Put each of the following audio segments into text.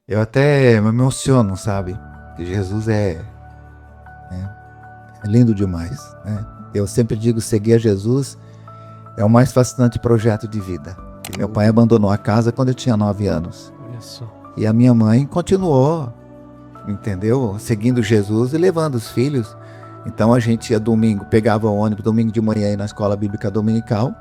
Eu até me emociono, sabe? Que Jesus é lindo demais, né? Eu sempre digo, seguir a Jesus é o mais fascinante projeto de vida. Meu pai abandonou a casa quando eu tinha 9 anos. Olha só. E a minha mãe continuou, entendeu? Seguindo Jesus e levando os filhos. Então a gente ia domingo, pegava o ônibus domingo de manhã aí na escola bíblica dominical,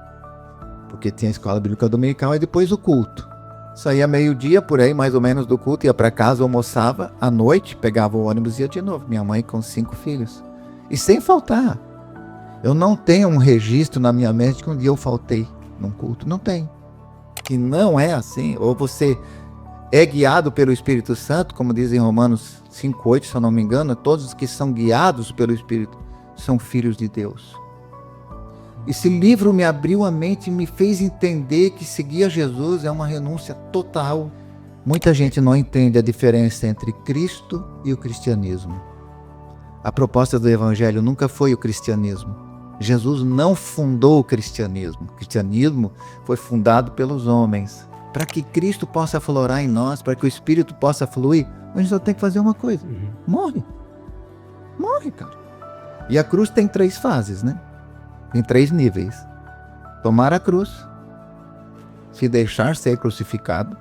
porque tinha a escola bíblica dominical, e depois o culto. Saía meio-dia por aí, mais ou menos, do culto, ia para casa, almoçava, à noite pegava o ônibus e ia de novo. Minha mãe com 5 filhos. E sem faltar. Eu não tenho um registro na minha mente que um dia eu faltei num culto. Não tem. Que não é assim. Ou você é guiado pelo Espírito Santo, como diz em Romanos 5:8, se eu não me engano, todos os que são guiados pelo Espírito são filhos de Deus. Esse livro me abriu a mente e me fez entender que seguir a Jesus é uma renúncia total. Muita gente não entende a diferença entre Cristo e o cristianismo. A proposta do Evangelho nunca foi o cristianismo. Jesus não fundou o cristianismo. O cristianismo foi fundado pelos homens. Para que Cristo possa aflorar em nós, para que o Espírito possa fluir, a gente só tem que fazer uma coisa. Morre. Morre, cara. E a cruz tem 3 fases, né? Tem 3 níveis. Tomar a cruz, se deixar ser crucificado,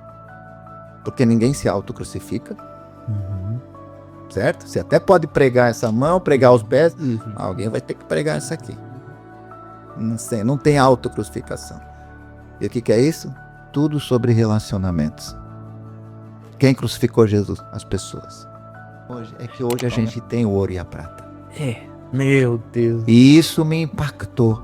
porque ninguém se autocrucifica, certo? Você até pode pregar essa mão, pregar os pés, alguém vai ter que pregar essa aqui. Não sei, não tem autocrucificação. E o que é isso? Tudo sobre relacionamentos. Quem crucificou Jesus? As pessoas. Hoje a gente tem o ouro e a prata. Meu Deus. E isso me impactou.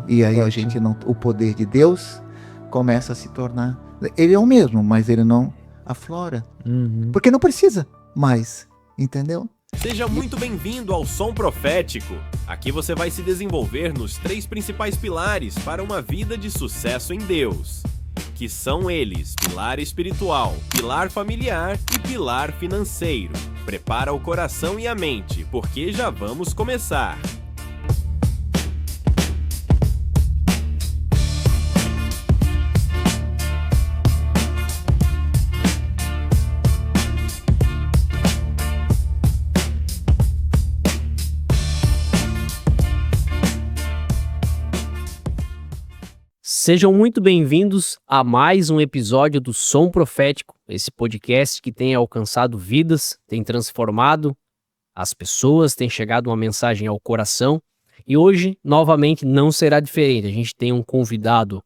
E aí a gente não, o poder de Deus começa a se tornar, ele é o mesmo, mas ele não aflora. Porque não precisa mais, entendeu? Seja muito bem-vindo ao Som Profético. Aqui você vai se desenvolver nos 3 principais pilares para uma vida de sucesso em Deus, que são eles: pilar espiritual, pilar familiar e pilar financeiro. Prepara o coração e a mente, porque já vamos começar. Sejam muito bem-vindos a mais um episódio do Som Profético, esse podcast que tem alcançado vidas, tem transformado as pessoas, tem chegado uma mensagem ao coração. E hoje, novamente, não será diferente. A gente tem um convidado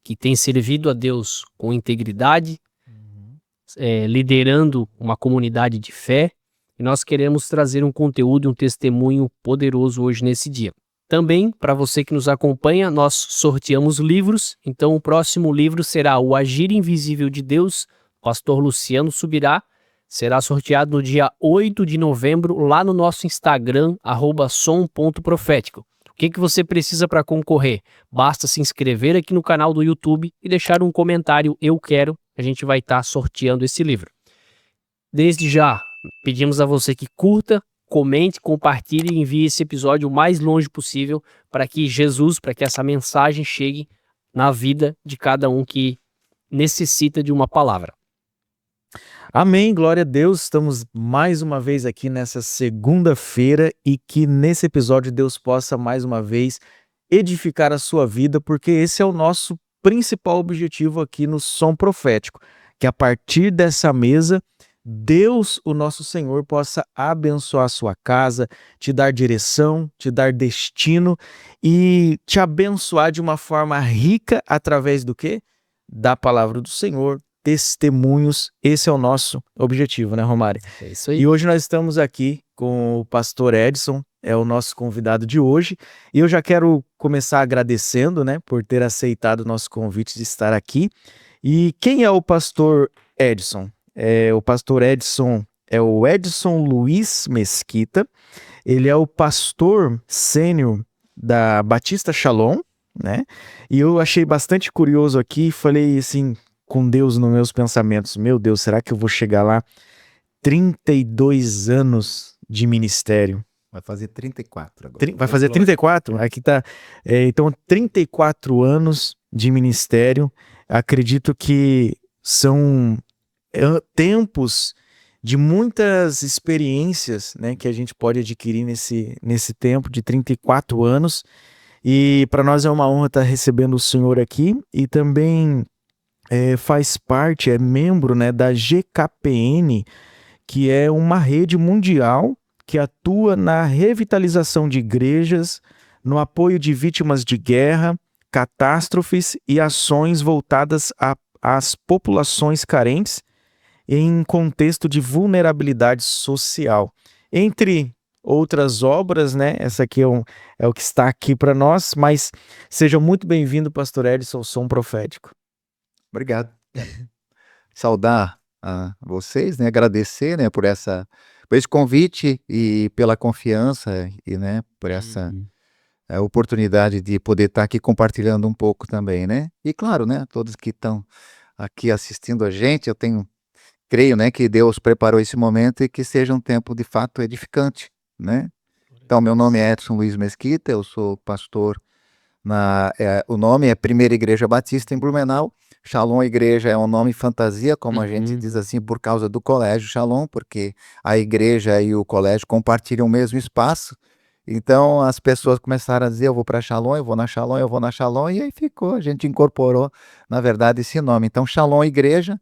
que tem servido a Deus com integridade, liderando uma comunidade de fé, e nós queremos trazer um conteúdo e um testemunho poderoso hoje nesse dia. Também, para você que nos acompanha, nós sorteamos livros, então o próximo livro será O Agir Invisível de Deus, pastor Luciano Subirá, será sorteado no dia 8 de novembro, lá no nosso Instagram, @som.profético. O que você precisa para concorrer? Basta se inscrever aqui no canal do YouTube e deixar um comentário "Eu quero", a gente vai estar sorteando esse livro. Desde já, pedimos a você que curta, comente, compartilhe e envie esse episódio o mais longe possível para que essa mensagem chegue na vida de cada um que necessita de uma palavra. Amém, glória a Deus. Estamos mais uma vez aqui nessa segunda-feira e que nesse episódio Deus possa mais uma vez edificar a sua vida, porque esse é o nosso principal objetivo aqui no Som Profético, que a partir dessa mesa Deus, o nosso Senhor, possa abençoar a sua casa, te dar direção, te dar destino e te abençoar de uma forma rica através do quê? Da palavra do Senhor, testemunhos. Esse é o nosso objetivo, né, Romário? É isso aí. E hoje nós estamos aqui com o pastor Edson, é o nosso convidado de hoje, e eu já quero começar agradecendo, né, por ter aceitado o nosso convite de estar aqui. E quem é o pastor Edson? O pastor Edson é o Edson Luiz Mesquita, ele é o pastor sênior da Batista Shalom, né? E eu achei bastante curioso aqui, falei assim, com Deus nos meus pensamentos, meu Deus, será que eu vou chegar lá? 32 anos de ministério. Vai fazer 34 agora. Vai fazer 34? Aqui tá. Então, 34 anos de ministério, acredito que são tempos de muitas experiências, né, que a gente pode adquirir nesse tempo de 34 anos. E para nós é uma honra estar recebendo o senhor aqui e também faz parte, é membro, né, da GKPN, que é uma rede mundial que atua na revitalização de igrejas, no apoio de vítimas de guerra, catástrofes e ações voltadas às populações carentes em contexto de vulnerabilidade social. Entre outras obras, né? Essa aqui é o que está aqui para nós, mas seja muito bem-vindo, Pastor Edson, ao Som Profético. Obrigado. Saudar a vocês, né? Agradecer, né, por esse convite e pela confiança e, né, por essa oportunidade de poder estar aqui compartilhando um pouco também, né? E claro, né, todos que estão aqui assistindo a gente, creio, né, que Deus preparou esse momento e que seja um tempo de fato edificante, né? Então, meu nome é Edson Luiz Mesquita, eu sou pastor o nome é Primeira Igreja Batista em Blumenau. Shalom Igreja é um nome fantasia, como a gente diz assim, por causa do colégio Shalom, porque a igreja e o colégio compartilham o mesmo espaço. Então as pessoas começaram a dizer, eu vou para Shalom, eu vou na Shalom, eu vou na Shalom, e aí ficou, a gente incorporou, na verdade, esse nome. Então Shalom Igreja,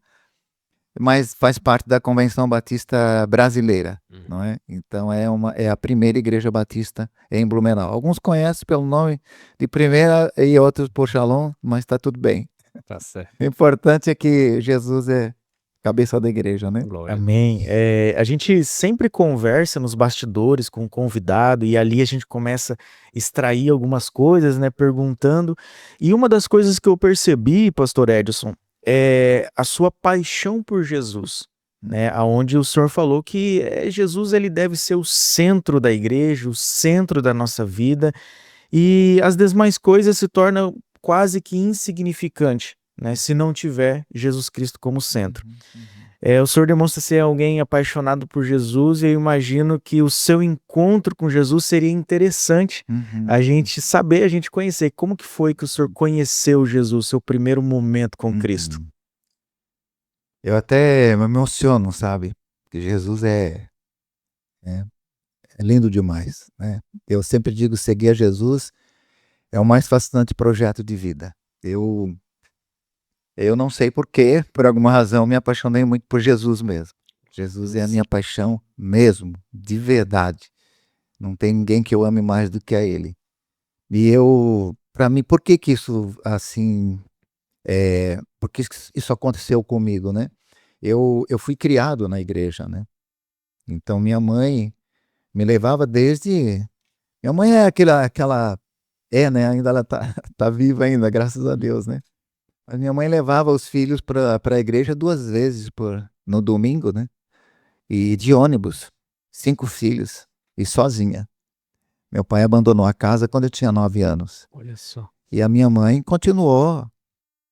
mas faz parte da Convenção Batista Brasileira, não é? Então é a Primeira Igreja Batista em Blumenau. Alguns conhecem pelo nome de Primeira e outros por Shalom, mas está tudo bem. Tá certo. O importante é que Jesus é cabeça da igreja, né? Glória. Amém. A gente sempre conversa nos bastidores com o convidado e ali a gente começa a extrair algumas coisas, né, perguntando. E uma das coisas que eu percebi, Pastor Edson, é a sua paixão por Jesus, né? Aonde o senhor falou que Jesus ele deve ser o centro da igreja, o centro da nossa vida, e as demais coisas se tornam quase que insignificante, né, se não tiver Jesus Cristo como centro. O senhor demonstra ser alguém apaixonado por Jesus e eu imagino que o seu encontro com Jesus seria interessante a gente saber, a gente conhecer. Como que foi que o senhor conheceu Jesus, seu primeiro momento com Cristo? Eu até me emociono, sabe? Porque Jesus é lindo demais, né? Eu sempre digo, seguir a Jesus é o mais fascinante projeto de vida. Eu não sei por quê, por alguma razão, me apaixonei muito por Jesus mesmo. Jesus é a minha paixão mesmo, de verdade. Não tem ninguém que eu ame mais do que a Ele. E para mim, por que isso, assim, por que isso aconteceu comigo, né? Eu fui criado na igreja, né? Então, minha mãe me levava desde... Minha mãe é né? Ainda ela tá viva ainda, graças a Deus, né? Mas minha mãe levava os filhos para a igreja 2 vezes no domingo, né? E de ônibus, 5 filhos, e sozinha. Meu pai abandonou a casa quando eu tinha 9 anos. Olha só. E a minha mãe continuou,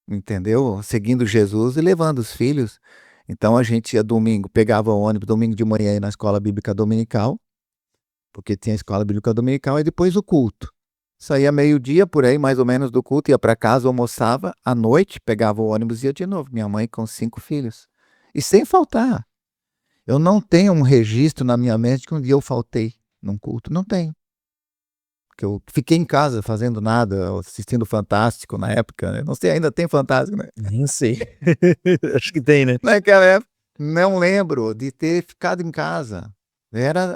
entendeu? Seguindo Jesus e levando os filhos. Então a gente ia domingo, pegava o ônibus domingo de manhã na escola bíblica dominical, porque tinha escola bíblica dominical, e depois o culto. Saía meio-dia por aí, mais ou menos, do culto, ia para casa, almoçava, à noite, pegava o ônibus e ia de novo. Minha mãe com 5 filhos. E sem faltar. Eu não tenho um registro na minha mente que um dia eu faltei num culto. Não tenho. Porque eu fiquei em casa fazendo nada, assistindo Fantástico na época. Né? Não sei, ainda tem Fantástico, né? Nem sei. Acho que tem, né? Naquela época, não lembro de ter ficado em casa.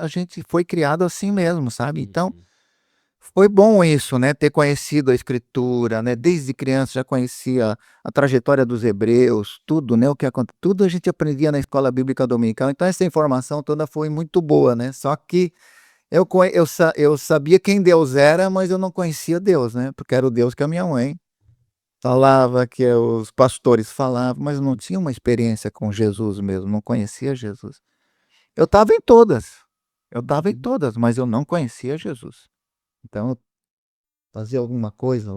A gente foi criado assim mesmo, sabe? Então, foi bom isso, né? Ter conhecido a Escritura, né? Desde criança já conhecia a trajetória dos hebreus, tudo, né? Tudo a gente aprendia na escola bíblica dominical. Então, essa informação toda foi muito boa, né? Só que eu sabia quem Deus era, mas eu não conhecia Deus, né? Porque era o Deus que a minha mãe falava, que os pastores falavam, mas eu não tinha uma experiência com Jesus mesmo, não conhecia Jesus. Eu estava em todas, mas eu não conhecia Jesus. Então, eu fazia alguma coisa.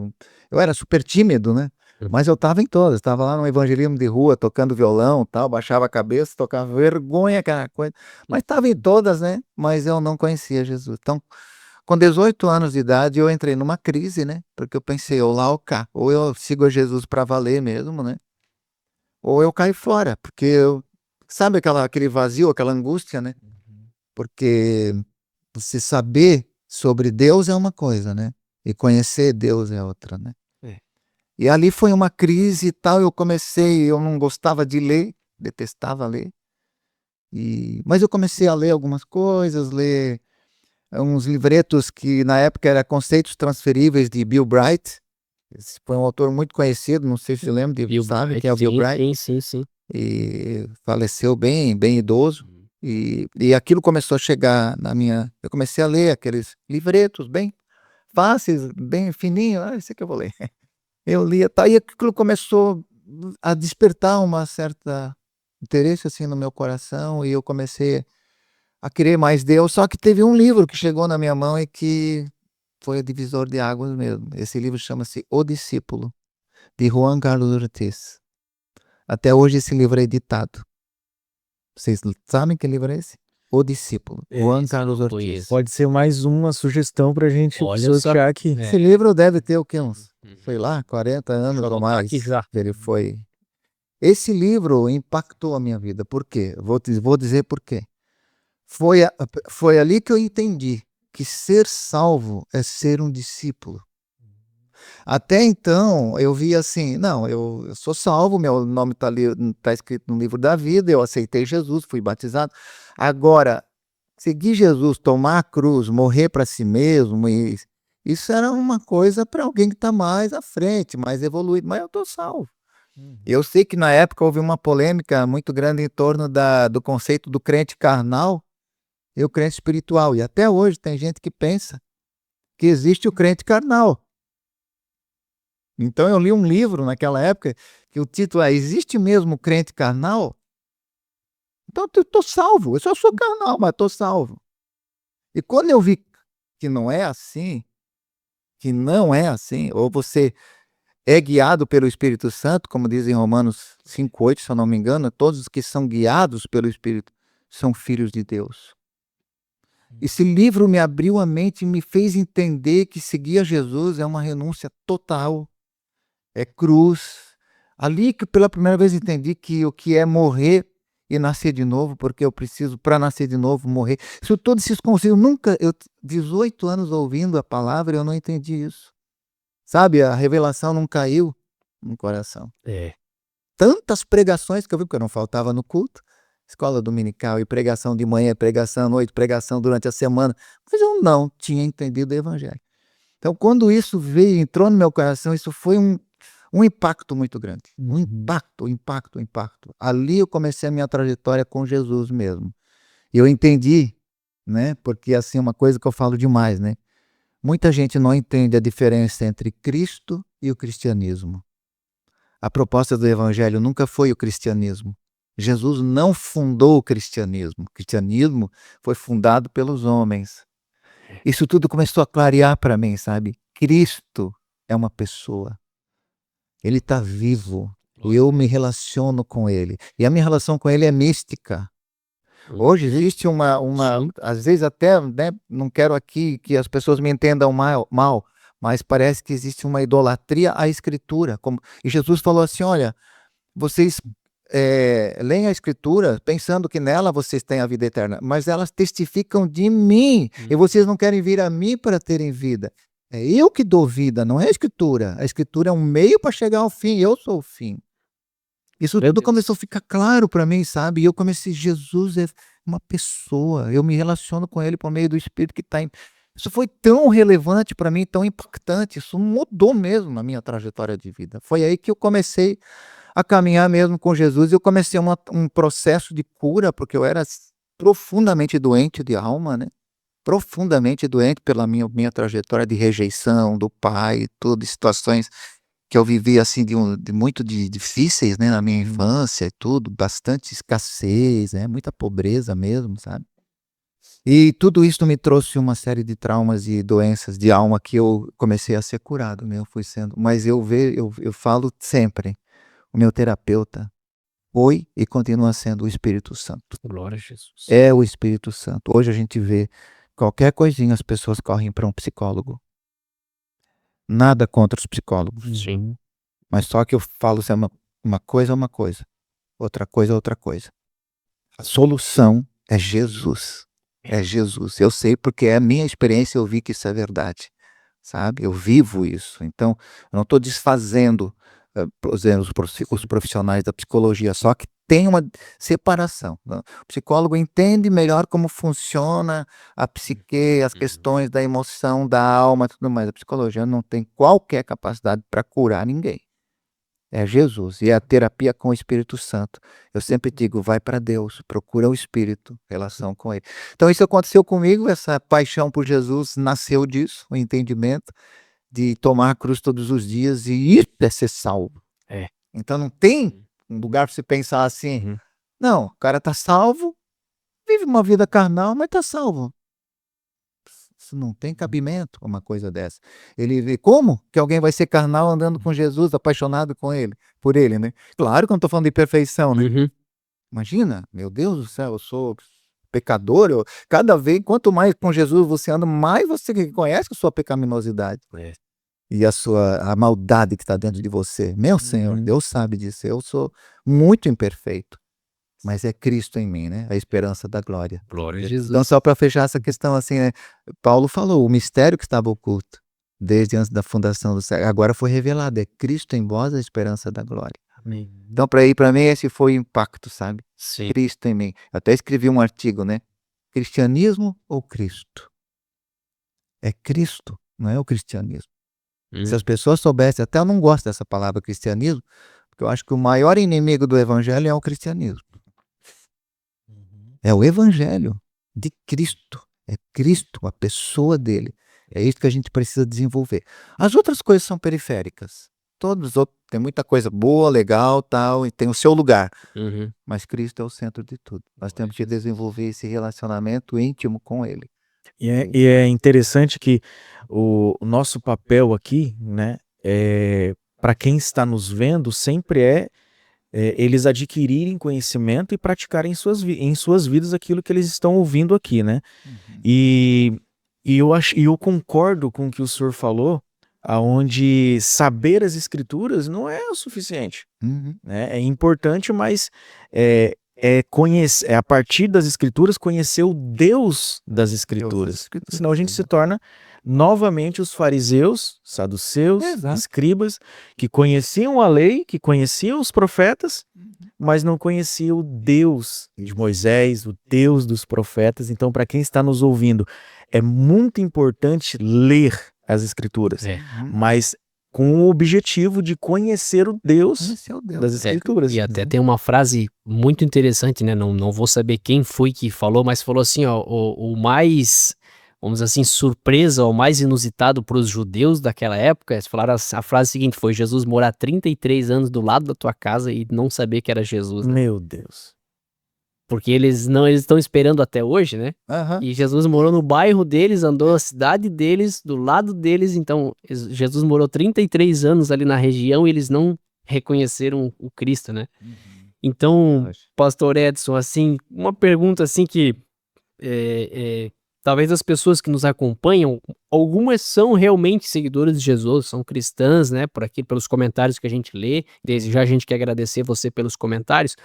Eu era super tímido, né? Mas eu estava em todas. Estava lá no evangelismo de rua, tocando violão, tal, baixava a cabeça, tocava vergonha, aquela coisa. Mas estava em todas, né? Mas eu não conhecia Jesus. Então, com 18 anos de idade, eu entrei numa crise, né? Porque eu pensei, ou lá ou cá. Ou eu sigo a Jesus para valer mesmo, né? Ou eu caio fora, porque sabe aquele vazio, aquela angústia, né? Porque você saber sobre Deus é uma coisa, né? E conhecer Deus é outra, né? É. E ali foi uma crise e tal, eu não gostava de ler, detestava ler. Mas eu comecei a ler algumas coisas, ler uns livretos que na época era Conceitos Transferíveis de Bill Bright. Esse foi um autor muito conhecido, não sei se você lembra, sabe quem é o Bill Bright? Sim. E faleceu bem idoso. E aquilo começou a chegar eu comecei a ler aqueles livretos bem fáceis, bem fininho, esse aqui eu vou ler. Eu lia, e aquilo começou a despertar uma certa interesse assim no meu coração, e eu comecei a querer mais Deus. Só que teve um livro que chegou na minha mão e que foi o divisor de águas mesmo. Esse livro chama-se O Discípulo, de Juan Carlos Ortiz. Até hoje esse livro é editado. Vocês sabem que livro é esse? O Discípulo, Juan Carlos Ortiz. Pode ser mais uma sugestão pra gente sortear aqui. Esse livro deve ter o quê? Uns, sei lá, 40 anos ou mais. Aqui já. Ele foi... Esse livro impactou a minha vida. Por quê? Vou dizer por quê. Foi ali que eu entendi que ser salvo é ser um discípulo. Até então, eu via assim, não, eu sou salvo, meu nome está ali, tá escrito no livro da vida, eu aceitei Jesus, fui batizado. Agora, seguir Jesus, tomar a cruz, morrer para si mesmo, isso era uma coisa para alguém que está mais à frente, mais evoluído, mas eu estou salvo. Eu sei que na época houve uma polêmica muito grande em torno do conceito do crente carnal e o crente espiritual. E até hoje tem gente que pensa que existe o crente carnal. Então eu li um livro naquela época que o título é Existe mesmo crente carnal? Então eu estou salvo, eu só sou carnal, mas estou salvo. E quando eu vi que não é assim, ou você é guiado pelo Espírito Santo, como diz em Romanos 5,8, se eu não me engano, todos os que são guiados pelo Espírito são filhos de Deus. Esse livro me abriu a mente e me fez entender que seguir a Jesus é uma renúncia total, é cruz. Ali que pela primeira vez entendi que o que é morrer e nascer de novo, porque eu preciso, para nascer de novo, morrer. Isso, todos esses conceitos, eu 18 anos ouvindo a palavra, eu não entendi isso. Sabe, a revelação não caiu no coração. Tantas pregações que eu vi, porque eu não faltava no culto, escola dominical, e pregação de manhã, pregação à noite, pregação durante a semana, mas eu não tinha entendido o evangelho. Então, quando isso entrou no meu coração, isso foi um impacto muito grande. Um impacto. Ali eu comecei a minha trajetória com Jesus mesmo. E eu entendi, né? Porque assim, uma coisa que eu falo demais, né? Muita gente não entende a diferença entre Cristo e o cristianismo. A proposta do evangelho nunca foi o cristianismo. Jesus não fundou o cristianismo. O cristianismo foi fundado pelos homens. Isso tudo começou a clarear para mim, sabe? Cristo é uma pessoa. Ele está vivo. E eu me relaciono com ele. E a minha relação com ele é mística. Hoje existe às vezes até, né, não quero aqui que as pessoas me entendam mal, mas parece que existe uma idolatria à Escritura. E Jesus falou assim, olha, vocês leem a Escritura pensando que nela vocês têm a vida eterna, mas elas testificam de mim, e vocês não querem vir a mim para terem vida. É eu que dou vida, não é a Escritura. A Escritura é um meio para chegar ao fim, eu sou o fim. Isso tudo começou a ficar claro para mim, sabe? E eu comecei, Jesus é uma pessoa, eu me relaciono com ele por meio do Espírito que está em... Isso foi tão relevante para mim, tão impactante, isso mudou mesmo a minha trajetória de vida. Foi aí que eu comecei a caminhar mesmo com Jesus, e eu comecei um processo de cura, porque eu era profundamente doente de alma, né? Profundamente doente pela minha trajetória de rejeição do pai, tudo, situações que eu vivi assim muito difíceis, né, na minha infância e tudo, bastante escassez, muita pobreza mesmo, sabe? E tudo isso me trouxe uma série de traumas e doenças de alma que eu comecei a ser curado, né? Eu fui sendo, mas eu falo sempre, o meu terapeuta foi e continua sendo o Espírito Santo. Glória a Jesus. É o Espírito Santo. Hoje a gente vê qualquer coisinha, as pessoas correm para um psicólogo. Nada contra os psicólogos. Sim. Mas só que eu falo assim, uma coisa é uma coisa. Outra coisa é outra coisa. A solução é Jesus. É Jesus. Eu sei porque é a minha experiência, eu vi que isso é verdade, sabe? Eu vivo isso. Então, eu não estou desfazendo, por exemplo, os profissionais da psicologia, só que tem uma separação, né? O psicólogo entende melhor como funciona a psique, as questões da emoção, da alma, tudo mais. A psicologia não tem qualquer capacidade para curar ninguém. É Jesus, e é a terapia com o Espírito Santo. Eu sempre digo, vai para Deus, procura o Espírito, relação com Ele. Então isso aconteceu comigo, essa paixão por Jesus nasceu disso, o entendimento de tomar a cruz todos os dias e isso é ser salvo. É. Então não tem um lugar para você pensar assim, Uhum. não, o cara tá salvo, vive uma vida carnal, mas tá salvo. Isso não tem cabimento, uma coisa dessa. Ele vê como que alguém vai ser carnal andando com Jesus, apaixonado com ele, por ele, né? Claro que eu não estou falando de perfeição, né? Uhum. Imagina, meu Deus do céu, eu sou pecador, cada vez, quanto mais com Jesus você anda, mais você reconhece a sua pecaminosidade É. e a maldade que está dentro de você. Meu Senhor, Uhum. Deus sabe disso, eu sou muito imperfeito, mas é Cristo em mim, né? A esperança da glória. Glória a Jesus. Então, só para fechar essa questão assim, né? Paulo falou, o mistério que estava oculto desde antes da fundação do século, agora foi revelado, é Cristo em vós, a esperança da glória. Amém. Então, para mim, esse foi o impacto, sabe? Sim. Cristo em mim. Eu até escrevi um artigo, né? Cristianismo ou Cristo? É Cristo, não é o cristianismo. Se as pessoas soubessem, até eu não gosto dessa palavra cristianismo, porque eu acho que o maior inimigo do evangelho é o cristianismo. É o evangelho de Cristo. É Cristo, a pessoa dele. É isso que a gente precisa desenvolver. As outras coisas são periféricas. Todos os outros, tem muita coisa boa, legal, tal, e tem o seu lugar. Uhum. Mas Cristo é o centro de tudo. Nós temos que desenvolver esse relacionamento íntimo com Ele. E é interessante que o nosso papel aqui, né, para quem está nos vendo, sempre eles adquirirem conhecimento e praticarem em suas vidas aquilo que eles estão ouvindo aqui, né? E eu concordo com o que o senhor falou, aonde saber as escrituras não é o suficiente, Uhum. né? É importante, mas conhecer, a partir das escrituras, conhecer o Deus das escrituras. Escrituras, Senão a gente se exato. torna novamente os fariseus, saduceus, Exato. escribas, que conheciam a lei, que conheciam os profetas, mas não conheciam o Deus de Moisés, o Deus dos profetas. Então, para quem está nos ouvindo, é muito importante ler as escrituras, É. mas com o objetivo de conhecer o Deus Esse é o Deus. das escrituras. E até tem uma frase muito interessante, né? Não vou saber quem foi que falou, mas falou assim, ó, o mais, vamos dizer assim, surpresa, o mais inusitado para os judeus daquela época, eles falaram a frase seguinte, foi Jesus morar 33 anos do lado da tua casa e não saber que era Jesus, né? Meu Deus. Porque eles estão esperando até hoje, né? Aham. E Jesus morou no bairro deles, andou na cidade deles, do lado deles, então Jesus morou 33 anos ali na região e eles não reconheceram o Cristo, né? Então, Pastor Edson, assim, uma pergunta assim que talvez as pessoas que nos acompanham, algumas são realmente seguidoras de Jesus, são cristãs, né, por aqui, pelos comentários que a gente lê, desde já a gente quer agradecer você pelos comentários,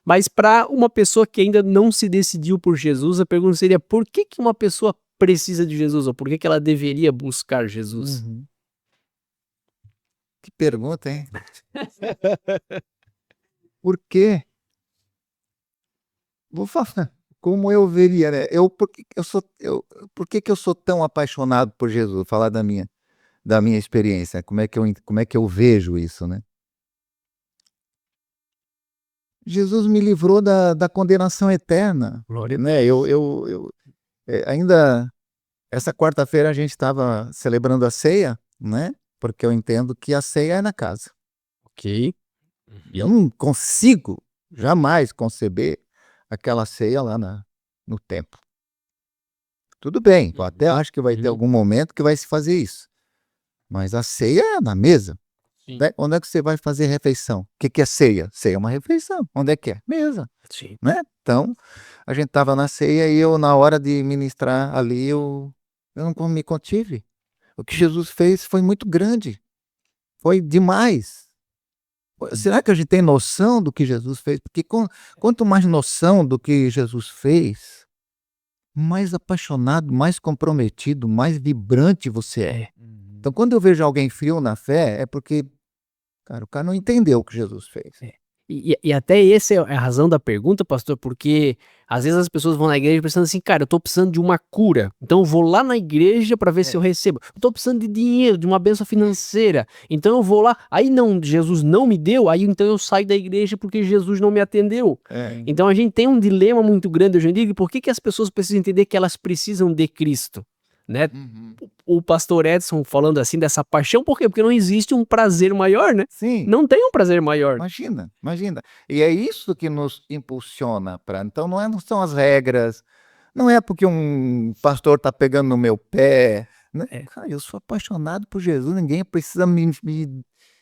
mas para uma pessoa que ainda não se decidiu por Jesus, a pergunta seria, por que uma pessoa precisa de Jesus, ou por que ela deveria buscar Jesus? Uhum. Que pergunta, hein? Por quê? Vou falar como eu veria, né? Por que eu sou tão apaixonado por Jesus? Vou falar da minha experiência. Como é que eu vejo isso, né? Jesus me livrou da condenação eterna, Glória. né? Ainda essa quarta-feira a gente estava celebrando a ceia, né? Porque eu entendo que a ceia é na casa. Ok. E eu não consigo jamais conceber aquela ceia lá no templo. Tudo bem, eu até acho que vai ter algum momento que vai se fazer isso. Mas a ceia é na mesa. Sim. Né? Onde é que você vai fazer refeição? O que é ceia? Ceia é uma refeição. Onde é que é? Mesa. Sim. Né? Então, a gente estava na ceia e eu, na hora de ministrar ali, eu não me contive. O que Jesus fez foi muito grande. Foi demais. Será que a gente tem noção do que Jesus fez? Porque quanto mais noção do que Jesus fez, mais apaixonado, mais comprometido, mais vibrante você é. Então, quando eu vejo alguém frio na fé, é porque, cara, o cara não entendeu o que Jesus fez. E até essa é a razão da pergunta, pastor, porque às vezes as pessoas vão na igreja pensando assim, cara, eu tô precisando de uma cura, então eu vou lá na igreja para ver se eu recebo. Eu tô precisando de dinheiro, de uma bênção financeira, então eu vou lá, aí não, Jesus não me deu, aí então eu saio da igreja porque Jesus não me atendeu. Então a gente tem um dilema muito grande hoje em dia, de por que as pessoas precisam entender que elas precisam de Cristo, né? O pastor Edson falando assim dessa paixão, por quê? Porque não existe um prazer maior, né? Sim. Não tem um prazer maior. Imagina. E é isso que nos impulsiona para. Então não são as regras, não é porque um pastor está pegando no meu pé. Né? Cara, eu sou apaixonado por Jesus, ninguém precisa me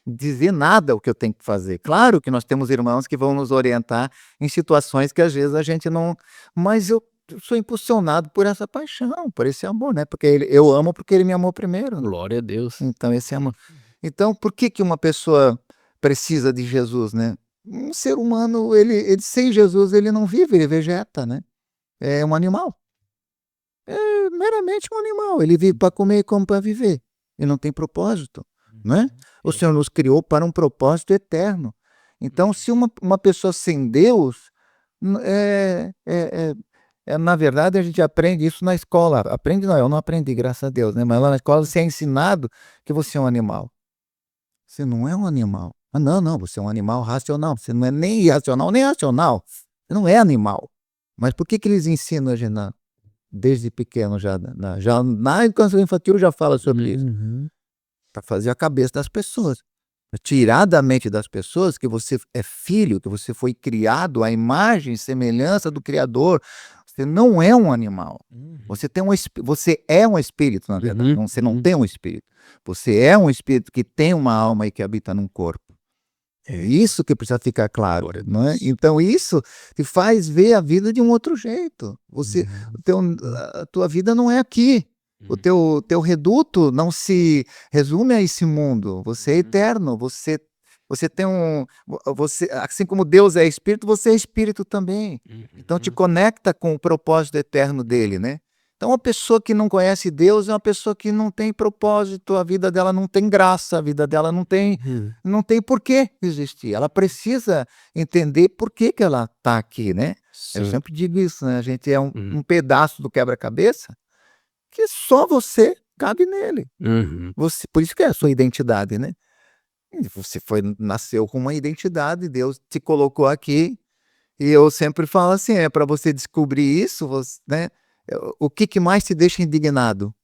dizer nada o que eu tenho que fazer. Claro que nós temos irmãos que vão nos orientar em situações que às vezes a gente não. Mas eu sou impulsionado por essa paixão, por esse amor, né? Porque eu amo porque ele me amou primeiro. Né? Glória a Deus. Então, esse amor. Então, por que uma pessoa precisa de Jesus, né? Um ser humano, ele sem Jesus, ele não vive, ele vegeta, né? É um animal. É meramente um animal. Ele vive para comer e come para viver. Ele não tem propósito, né? O Senhor nos criou para um propósito eterno. Então, se uma pessoa sem Deus, na verdade, a gente aprende isso na escola. Aprende não, eu não aprendi, graças a Deus, né? Mas lá na escola você é ensinado que você é um animal. Você não é um animal. Ah, não, você é um animal racional. Você não é nem irracional, nem racional. Você não é animal. Mas por que eles ensinam a gente desde pequeno já na educação infantil já fala sobre isso? Para fazer a cabeça das pessoas. Tirar da mente das pessoas que você é filho, que você foi criado à imagem e semelhança do Criador. Você não é um animal. Você é um espírito, na verdade. Você não tem um espírito. Você é um espírito que tem uma alma e que habita num corpo. É isso que precisa ficar claro. Não é? Então isso te faz ver a vida de um outro jeito. A tua vida não é aqui. O teu reduto não se resume a esse mundo. Você é eterno. Você tem assim como Deus é espírito, você é espírito também. Então te conecta com o propósito eterno dele, né? Então uma pessoa que não conhece Deus é uma pessoa que não tem propósito, a vida dela não tem graça, a vida dela não tem por que existir. Ela precisa entender por que ela está aqui, né? Sim. Eu sempre digo isso, né? A gente é um pedaço do quebra-cabeça que só você cabe nele. Por isso que é a sua identidade, né? Você nasceu com uma identidade, Deus te colocou aqui, e eu sempre falo assim, para você descobrir isso, né? O que mais te deixa indignado?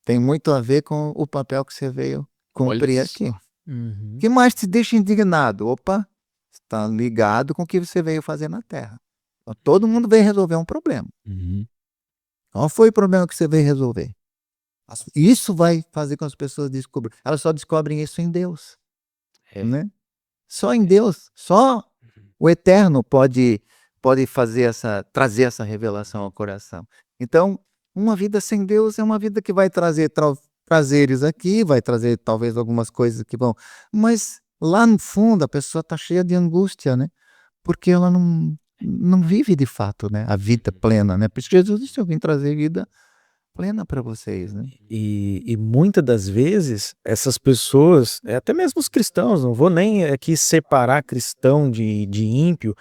Tem muito a ver com o papel que você veio cumprir aqui. O que mais te deixa indignado? Opa, está ligado com o que você veio fazer na Terra. Então, todo mundo veio resolver um problema. Qual foi o problema que você veio resolver? Isso vai fazer com que as pessoas descubram. Elas só descobrem isso em Deus. Né? Só em Deus. Só o Eterno pode trazer essa revelação ao coração. Então, uma vida sem Deus é uma vida que vai trazer prazeres aqui, vai trazer talvez algumas coisas que vão... Mas lá no fundo a pessoa está cheia de angústia, né? Porque ela não vive de fato, né? A vida plena, né? Por isso Jesus disse, eu vim trazer vida plena para vocês, né? E muitas das vezes essas pessoas, até mesmo os cristãos, não vou nem aqui separar cristão de ímpio,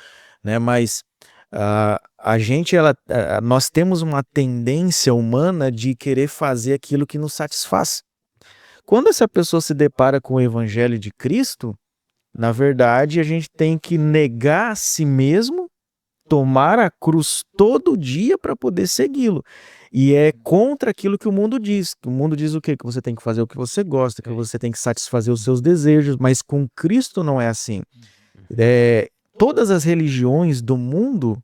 né? Mas nós temos uma tendência humana de querer fazer aquilo que nos satisfaz. Quando essa pessoa se depara com o evangelho de Cristo, na verdade a gente tem que negar a si mesmo, tomar a cruz todo dia para poder segui-lo. E é contra aquilo que o mundo diz. O mundo diz o quê? Que você tem que fazer o que você gosta, que você tem que satisfazer os seus desejos, mas com Cristo não é assim. Todas as religiões do mundo,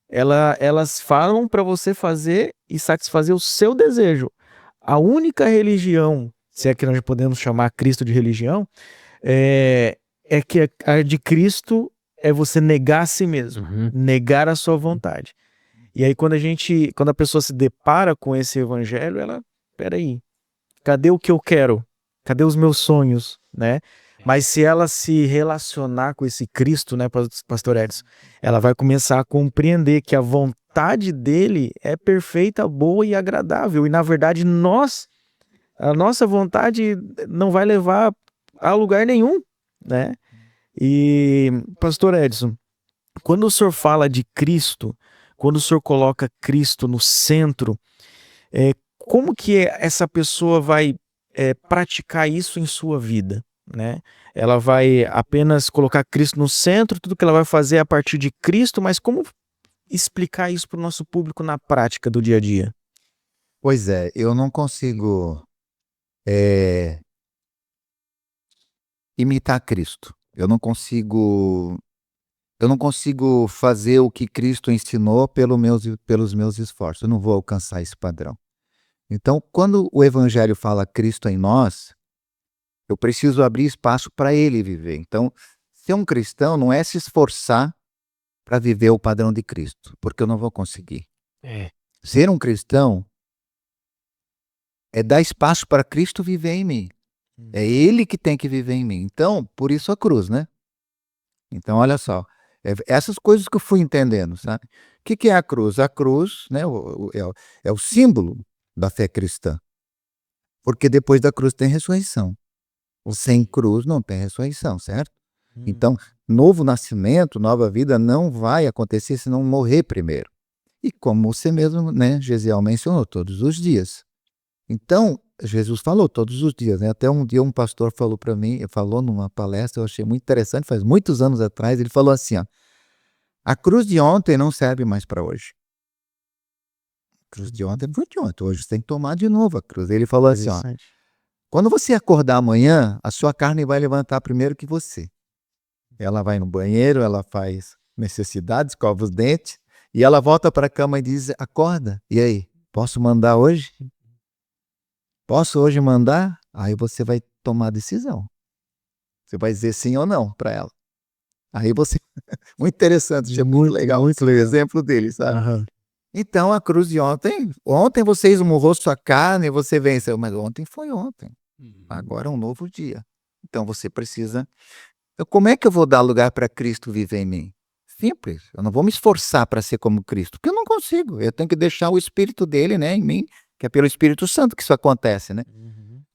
elas falam para você fazer e satisfazer o seu desejo. A única religião, se é que nós podemos chamar Cristo de religião, é que a de Cristo é você negar a si mesmo, negar a sua vontade. E aí quando a pessoa se depara com esse evangelho, peraí, cadê o que eu quero? Cadê os meus sonhos, né? Mas se ela se relacionar com esse Cristo, né, Pastor Edson, ela vai começar a compreender que a vontade dele é perfeita, boa e agradável. E na verdade a nossa vontade não vai levar a lugar nenhum, né? E Pastor Edson, quando o senhor fala de Cristo, quando o senhor coloca Cristo no centro, como que essa pessoa vai praticar isso em sua vida, né? Ela vai apenas colocar Cristo no centro, tudo que ela vai fazer é a partir de Cristo, mas como explicar isso para o nosso público na prática do dia a dia? Pois é, eu não consigo é, imitar Cristo. Eu não consigo fazer o que Cristo ensinou pelos meus esforços. Eu não vou alcançar esse padrão. Então, quando o Evangelho fala Cristo em nós, eu preciso abrir espaço para ele viver. Então, ser um cristão não é se esforçar para viver o padrão de Cristo, porque eu não vou conseguir. Ser um cristão é dar espaço para Cristo viver em mim. É ele que tem que viver em mim. Então, por isso a cruz, né? Então, olha só, essas coisas que eu fui entendendo, sabe? O que é a cruz? A cruz, né, é o símbolo da fé cristã. Porque depois da cruz tem ressurreição. Sem cruz não tem ressurreição, certo? Então, novo nascimento, nova vida não vai acontecer se não morrer primeiro. E como você mesmo, né, Gesiel mencionou, todos os dias. Então, Jesus falou todos os dias, né? Até um dia um pastor falou para mim, falou numa palestra, eu achei muito interessante, faz muitos anos atrás, ele falou assim, ó, a cruz de ontem não serve mais para hoje. A cruz de ontem foi de ontem, hoje você tem que tomar de novo a cruz. Ele falou assim, ó, quando você acordar amanhã, a sua carne vai levantar primeiro que você. Ela vai no banheiro, ela faz necessidades, escova os dentes, e ela volta para a cama e diz, acorda, e aí, posso mandar hoje? Posso hoje mandar? Aí você vai tomar a decisão. Você vai dizer sim ou não para ela. Aí você... Muito interessante, achei muito legal o exemplo dele, sabe? Então, a cruz de ontem você esmurrou sua carne e você venceu, mas ontem foi ontem. Agora é um novo dia. Então, você precisa... Como é que eu vou dar lugar para Cristo viver em mim? Simples. Eu não vou me esforçar para ser como Cristo, porque eu não consigo. Eu tenho que deixar o Espírito dele, né, em mim, que é pelo Espírito Santo que isso acontece, né?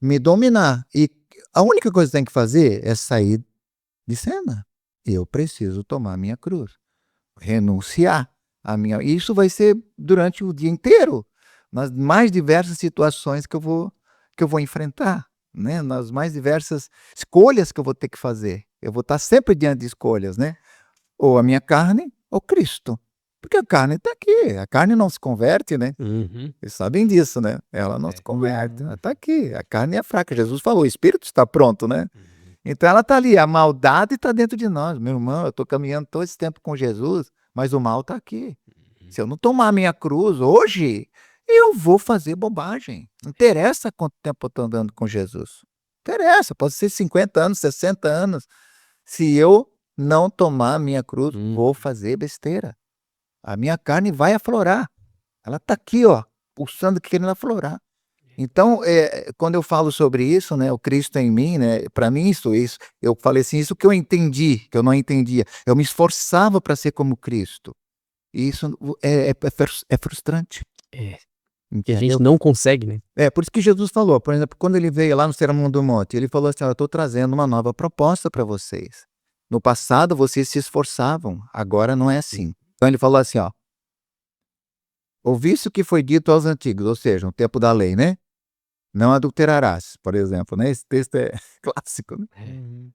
Me dominar. E a única coisa que tem que fazer é sair de cena. Eu preciso tomar a minha cruz. Renunciar a minha... Isso vai ser durante o dia inteiro. Nas mais diversas situações que eu vou enfrentar, né? Nas mais diversas escolhas que eu vou ter que fazer. Eu vou estar sempre diante de escolhas, né? Ou a minha carne ou Cristo. Porque a carne está aqui, a carne não se converte, né? Vocês sabem disso, né? Ela não se converte, ela está aqui, a carne é fraca. Jesus falou, o Espírito está pronto, né? Então ela está ali, a maldade está dentro de nós. Meu irmão, eu estou caminhando todo esse tempo com Jesus, mas o mal está aqui. Se eu não tomar a minha cruz hoje, eu vou fazer bobagem. Não interessa quanto tempo eu estou andando com Jesus. Não interessa, pode ser 50 anos, 60 anos. Se eu não tomar a minha cruz, vou fazer besteira. A minha carne vai aflorar. Ela está aqui, ó, pulsando, querendo aflorar. Então, quando eu falo sobre isso, né, o Cristo em mim, né, para mim isso, eu falei assim, isso que eu entendi, que eu não entendia. Eu me esforçava para ser como Cristo. E isso é frustrante. Que a gente não consegue, né? Por isso que Jesus falou, por exemplo, quando ele veio lá no Sermão do Monte, ele falou assim, eu estou trazendo uma nova proposta para vocês. No passado, vocês se esforçavam, agora não é assim. Então ele falou assim, ó, ouviste o que foi dito aos antigos, ou seja, no tempo da lei, né? Não adulterarás, por exemplo, né? Esse texto é clássico, né?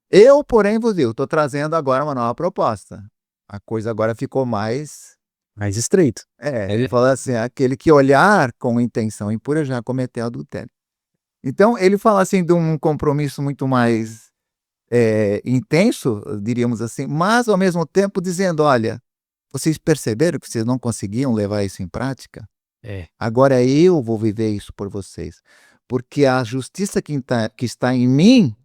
Eu, porém, vos digo, estou trazendo agora uma nova proposta. A coisa agora ficou mais estreito. Ele falou assim, aquele que olhar com intenção impura já cometeu adultério. Então, ele fala assim de um compromisso muito mais intenso, diríamos assim, mas ao mesmo tempo dizendo, olha, vocês perceberam que vocês não conseguiam levar isso em prática? Agora eu vou viver isso por vocês. Porque a justiça que está em mim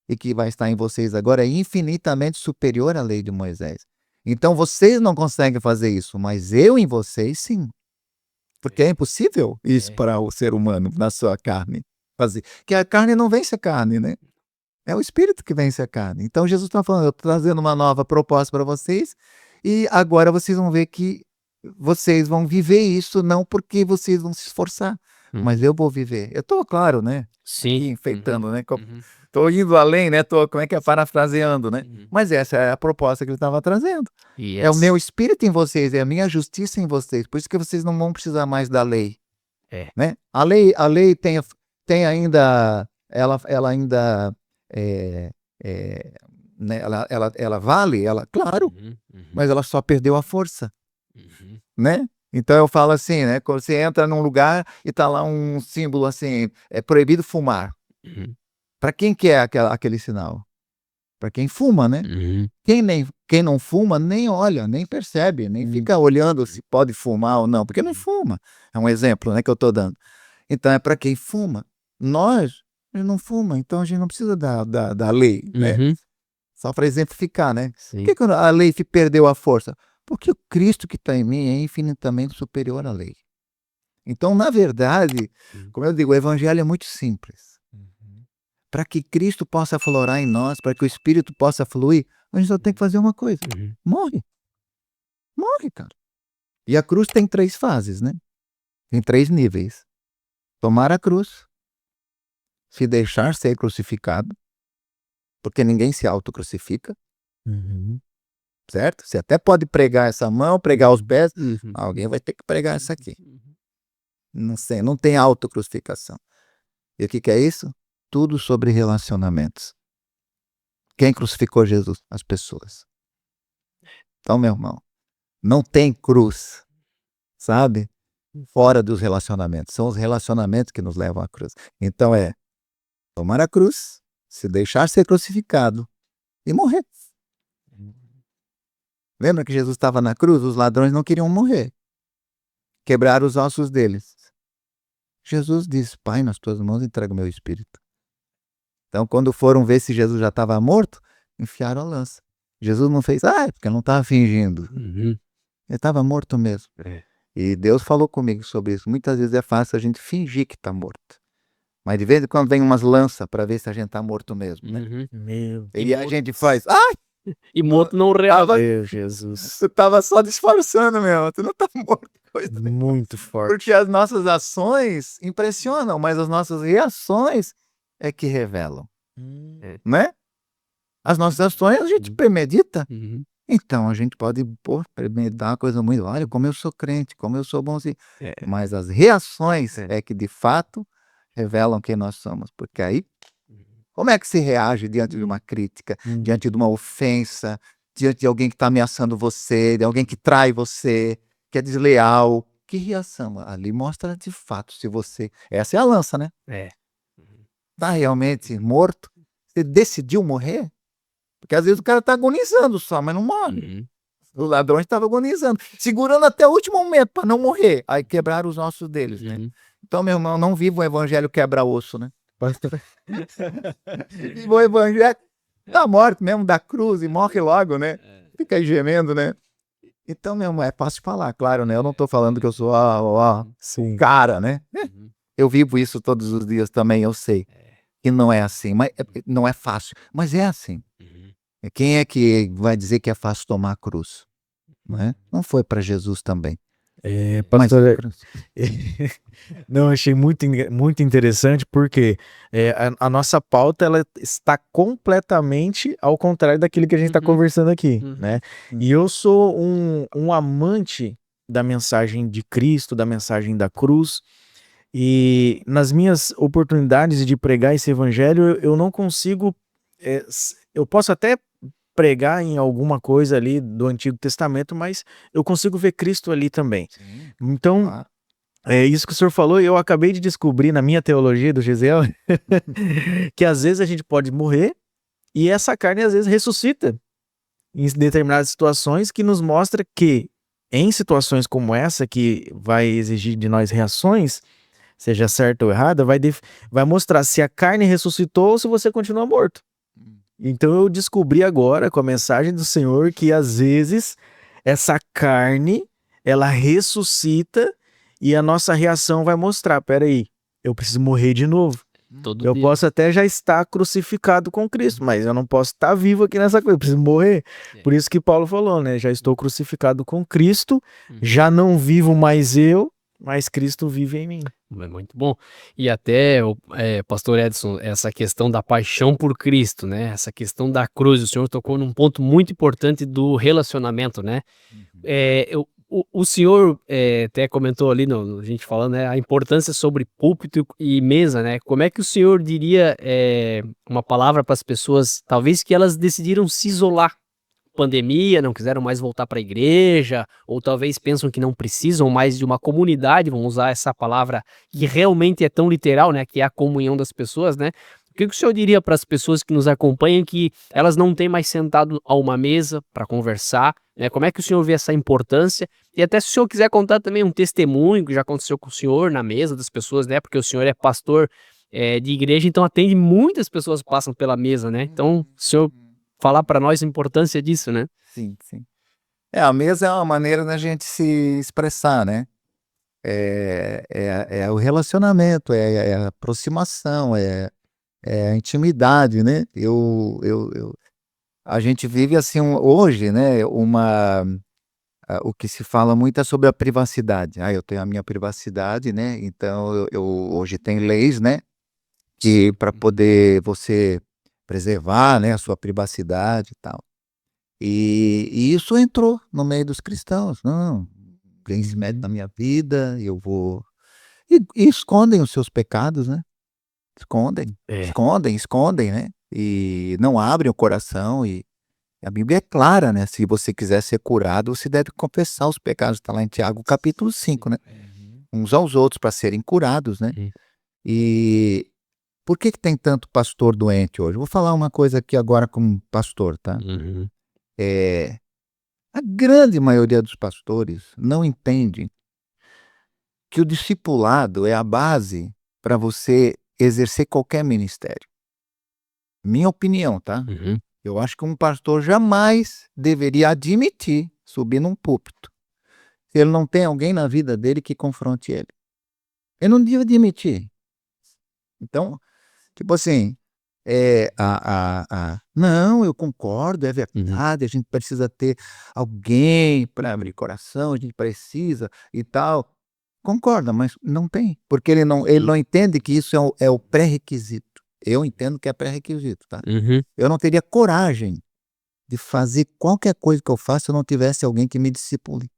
e que vai estar em vocês agora é infinitamente superior à lei de Moisés. Então vocês não conseguem fazer isso, mas eu em vocês sim. Porque é impossível isso para o ser humano, na sua carne, fazer. Que a carne não vence a carne, né? É o Espírito que vence a carne. Então Jesus está falando, eu estou trazendo uma nova proposta para vocês, e agora vocês vão ver que vocês vão viver isso, não porque vocês vão se esforçar, mas eu vou viver. Eu estou, claro, né? Sim. Aqui enfeitando, né? Uhum. Estou indo além, né? Como é que é? Parafraseando, né? Uhum. Mas essa é a proposta que ele estava trazendo. Yes. É o meu Espírito em vocês, é a minha justiça em vocês. Por isso que vocês não vão precisar mais da lei. É. Né? A lei tem ainda, ela ainda, né? Ela vale, claro, Uhum. Uhum. mas ela só perdeu a força, Uhum. né? Então eu falo assim, né? Quando você entra num lugar e tá lá um símbolo assim, é proibido fumar. Uhum. Para quem que é aquele sinal? Para quem fuma, né? Uhum. Quem não fuma nem olha, nem percebe, nem fica olhando se pode fumar ou não, porque não fuma. É um exemplo, né, que eu estou dando. Então é para quem fuma. A gente não fuma, então a gente não precisa da lei, né? Uhum. Só para exemplificar, né? Sim. Por que a lei perdeu a força? Porque o Cristo que está em mim é infinitamente superior à lei. Então, na verdade, como eu digo, o evangelho é muito simples. Para que Cristo possa aflorar em nós, para que o Espírito possa fluir, a gente só tem que fazer uma coisa. Uhum. Morre. Morre, cara. E a cruz tem 3 fases, né? Tem 3 níveis. Tomar a cruz, se deixar ser crucificado, porque ninguém se autocrucifica, Uhum. certo? Você até pode pregar essa mão, pregar os pés, Uhum. alguém vai ter que pregar essa aqui. Não sei, não tem autocrucificação. E o que é isso? Tudo sobre relacionamentos. Quem crucificou Jesus? As pessoas. Então, meu irmão, não tem cruz, sabe? Fora dos relacionamentos. São os relacionamentos que nos levam à cruz. Então é tomar a cruz, se deixar ser crucificado e morrer. Lembra que Jesus estava na cruz? Os ladrões não queriam morrer. Quebraram os ossos deles. Jesus disse, Pai, nas tuas mãos entrego o meu espírito. Então, quando foram ver se Jesus já estava morto, enfiaram a lança. Jesus não fez, porque eu não estava fingindo. Uhum. Ele estava morto mesmo. E Deus falou comigo sobre isso. Muitas vezes é fácil a gente fingir que está morto. Mas de vez em quando vem umas lanças para ver se a gente está morto mesmo, né? Uhum. Meu E a morto. gente faz, E morto não reava. Deus, Jesus. tu estava só disfarçando mesmo, tu não está morto. Coisa nenhuma. Muito forte. Porque as nossas ações impressionam, mas as nossas reações é que revelam, né? As nossas ações a gente premedita. Uhum. Então a gente pode premeditar uma coisa muito, olha como eu sou crente, como eu sou bonzinho. Mas as reações é que de fato revelam quem nós somos. Porque aí, como é que se reage diante de uma crítica, diante de uma ofensa, diante de alguém que está ameaçando você, de alguém que trai você, que é desleal? Que reação? Ali mostra de fato se você... Essa é a lança, né? Está realmente morto? Você decidiu morrer? Porque às vezes o cara está agonizando só, mas não morre. Uhum. Os ladrões estavam agonizando, segurando até o último momento para não morrer. Aí quebraram os ossos deles, né? Uhum. Então, meu irmão, não viva o evangelho quebra-osso, né? Viva o evangelho da morte mesmo, da cruz, e morre logo, né? Fica aí gemendo, né? Então, meu irmão, é fácil de falar, claro, né? Eu não estou falando que eu sou Sim. cara, né? Uhum. Eu vivo isso todos os dias também, eu sei. Que não é assim, mas não é fácil, mas é assim. Uhum. Quem é que vai dizer que é fácil tomar a cruz? Não é? Não foi para Jesus também. Mas Pastor, não, achei muito interessante porque a nossa pauta ela está completamente ao contrário daquilo que a gente está Uhum. conversando aqui, Uhum. né? E eu sou um amante da mensagem de Cristo, da mensagem da cruz, e nas minhas oportunidades de pregar esse evangelho, eu não consigo, eu posso até pregar em alguma coisa ali do Antigo Testamento, mas eu consigo ver Cristo ali também. Então, Ah, é isso que o senhor falou, e eu acabei de descobrir na minha teologia do Gisel que às vezes a gente pode morrer e essa carne às vezes ressuscita em determinadas situações, que nos mostra que em situações como essa, que vai exigir de nós reações, seja certa ou errada, vai mostrar se a carne ressuscitou ou se você continua morto. Então eu descobri agora com a mensagem do Senhor que às vezes essa carne ela ressuscita e a nossa reação vai mostrar, peraí, eu preciso morrer de novo. Todo Eu dia. posso até já estar crucificado com Cristo, mas eu não posso estar vivo aqui nessa coisa, eu preciso morrer. É. Por isso que Paulo falou, né? Já estou crucificado com Cristo, Uhum. já não vivo mais eu, mas Cristo vive em mim. É muito bom. E até, pastor Edson, essa questão da paixão por Cristo, né? Essa questão da cruz, o senhor tocou num ponto muito importante do relacionamento, né? O senhor até comentou ali, a gente falando, né, a importância sobre púlpito e mesa, né? Como é que o senhor diria uma palavra para as pessoas, talvez que elas decidiram se isolar? Pandemia, não quiseram mais voltar para a igreja, ou talvez pensam que não precisam mais de uma comunidade, vamos usar essa palavra que realmente é tão literal, né, que é a comunhão das pessoas, né? O que o senhor diria para as pessoas que nos acompanham que elas não têm mais sentado a uma mesa para conversar, né? Como é que o senhor vê essa importância? E até se o senhor quiser contar também um testemunho que já aconteceu com o senhor na mesa das pessoas, né? Porque o senhor é pastor de igreja, então atende muitas pessoas que passam pela mesa, né? Então, o senhor falar para nós a importância disso, né? Sim, sim. A mesa é uma maneira da gente se expressar, né? É o relacionamento, é a aproximação, é a intimidade, né? A gente vive assim hoje, né? O que se fala muito é sobre a privacidade. Eu tenho a minha privacidade, né? Então eu hoje tem leis, né? Que para poder você preservar, né, a sua privacidade e tal. E isso entrou no meio dos cristãos. Não, ninguém se mete na minha vida, eu vou. E escondem os seus pecados, né? Escondem, escondem, né? E não abrem o coração. E a Bíblia é clara, né? Se você quiser ser curado, você deve confessar os pecados. Está lá em Tiago, capítulo 5, né? Uns aos outros para serem curados, né? Sim. E por que tem tanto pastor doente hoje? Vou falar uma coisa aqui agora como pastor, tá? Uhum. A grande maioria dos pastores não entende que o discipulado é a base para você exercer qualquer ministério. Minha opinião, tá? Uhum. Eu acho que um pastor jamais deveria admitir subir num púlpito se ele não tem alguém na vida dele que confronte ele. Ele não devia admitir. Então, tipo assim, não, eu concordo, é verdade, a gente precisa ter alguém para abrir coração, a gente precisa e tal. Concorda, mas não tem, porque ele não entende que isso é o pré-requisito. Eu entendo que é pré-requisito, tá? Uhum. Eu não teria coragem de fazer qualquer coisa que eu faça se eu não tivesse alguém que me discipule.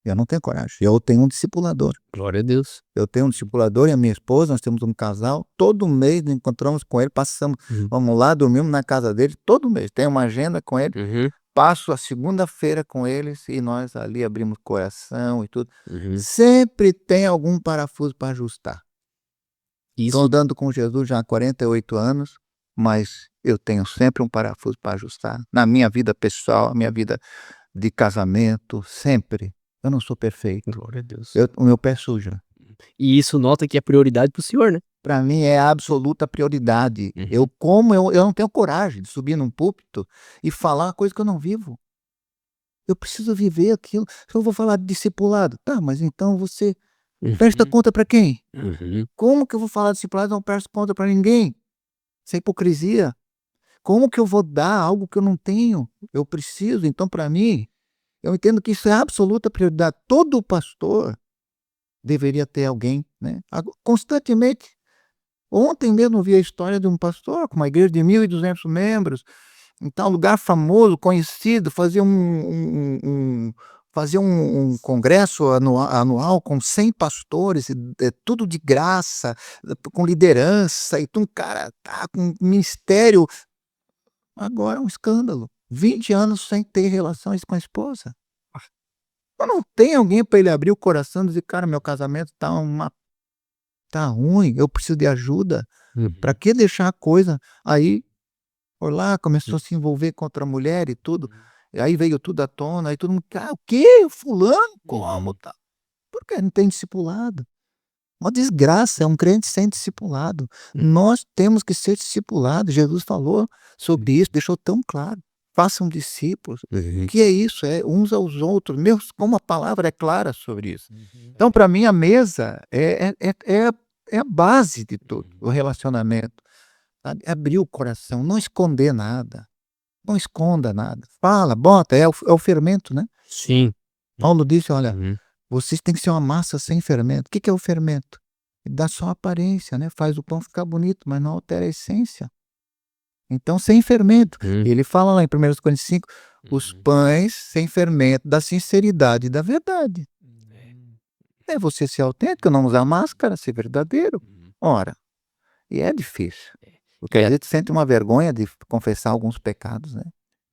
Eu não tenho coragem. Eu tenho um discipulador. Glória a Deus. Eu tenho um discipulador e a minha esposa, nós temos um casal. Todo mês nos encontramos com ele, passamos, vamos lá, dormimos na casa dele, todo mês. Tem uma agenda com ele. Uhum. Passo a segunda-feira com eles e nós ali abrimos coração e tudo. Uhum. Sempre tem algum parafuso para ajustar. Estou Isso, andando com Jesus já há 48 anos, mas eu tenho sempre um parafuso para ajustar. Na minha vida pessoal, na minha vida de casamento, sempre. Eu não sou perfeito. glória a Deus. O meu pé suja. E isso nota que é prioridade pro senhor, né? Para mim é a absoluta prioridade. Uhum. Eu não tenho coragem de subir num púlpito e falar uma coisa que eu não vivo. Eu preciso viver aquilo. Se eu vou falar de discipulado, tá, mas então você presta conta para quem? Uhum. Como que eu vou falar de discipulado e não presto conta para ninguém? Isso é hipocrisia. Como que eu vou dar algo que eu não tenho? Eu preciso. Então, para mim, eu entendo que isso é a absoluta prioridade. Todo pastor deveria ter alguém, né? Constantemente. Ontem mesmo eu vi a história de um pastor com uma igreja de 1.200 membros, em tal lugar famoso, conhecido, fazia um congresso anual com 100 pastores, tudo de graça, com liderança, e um cara tá com um ministério. Agora é um escândalo. 20 anos sem ter relações com a esposa. Eu não tenho alguém para ele abrir o coração e dizer, cara, meu casamento tá ruim, eu preciso de ajuda. Uhum. Para que deixar a coisa aí? Foi lá, começou a se envolver com outra mulher e tudo. E aí veio tudo à tona, aí todo mundo, o quê? Fulano? Como? Tá? Porque não tem discipulado. Uma desgraça, é um crente sem discipulado. Nós temos que ser discipulados. Jesus falou sobre isso, deixou tão claro. Façam discípulos. O que é isso? É uns aos outros. Como a palavra é clara sobre isso. Então, para mim, a mesa é é a base de tudo, o relacionamento. Sabe? Abrir o coração, não esconder nada. Não esconda nada. Fala, bota, é o fermento, né? Sim. Paulo disse, olha, Uhum. vocês têm que ser uma massa sem fermento. O que que é o fermento? Ele dá só aparência, né? Faz o pão ficar bonito, mas não altera a essência. Então, sem fermento. Uhum. Ele fala lá em 1 Coríntios 5, os pães sem fermento da sinceridade e da verdade. É você ser autêntico, não usar máscara, ser verdadeiro. Ora, e é difícil. Porque a gente sente uma vergonha de confessar alguns pecados, né?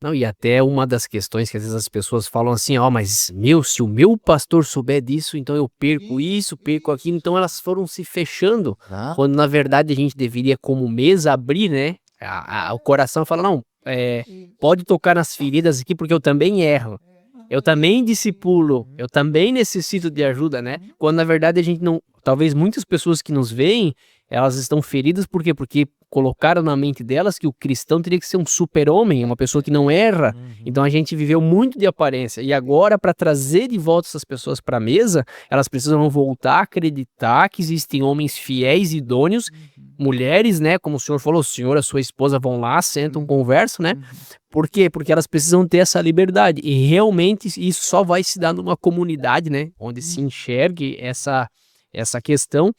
Não, e até uma das questões que às vezes as pessoas falam assim, ó, mas se o meu pastor souber disso, então eu perco isso, perco aquilo, então elas foram se fechando, Tá? quando na verdade a gente deveria como mesa abrir, né, o coração e falar, não, pode tocar nas feridas aqui porque eu também erro, eu também discipulo, eu também necessito de ajuda, né, quando na verdade a gente não, talvez muitas pessoas que nos veem, elas estão feridas por quê? Porque colocaram na mente delas que o cristão teria que ser um super-homem, uma pessoa que não erra. Então a gente viveu muito de aparência. E agora, para trazer de volta essas pessoas para a mesa, elas precisam voltar a acreditar que existem homens fiéis e idôneos, mulheres, né? Como o senhor falou, o senhor e a sua esposa vão lá, sentam, conversam, né? Por quê? Porque elas precisam ter essa liberdade. E realmente isso só vai se dar numa comunidade, né? Onde se enxergue essa questão.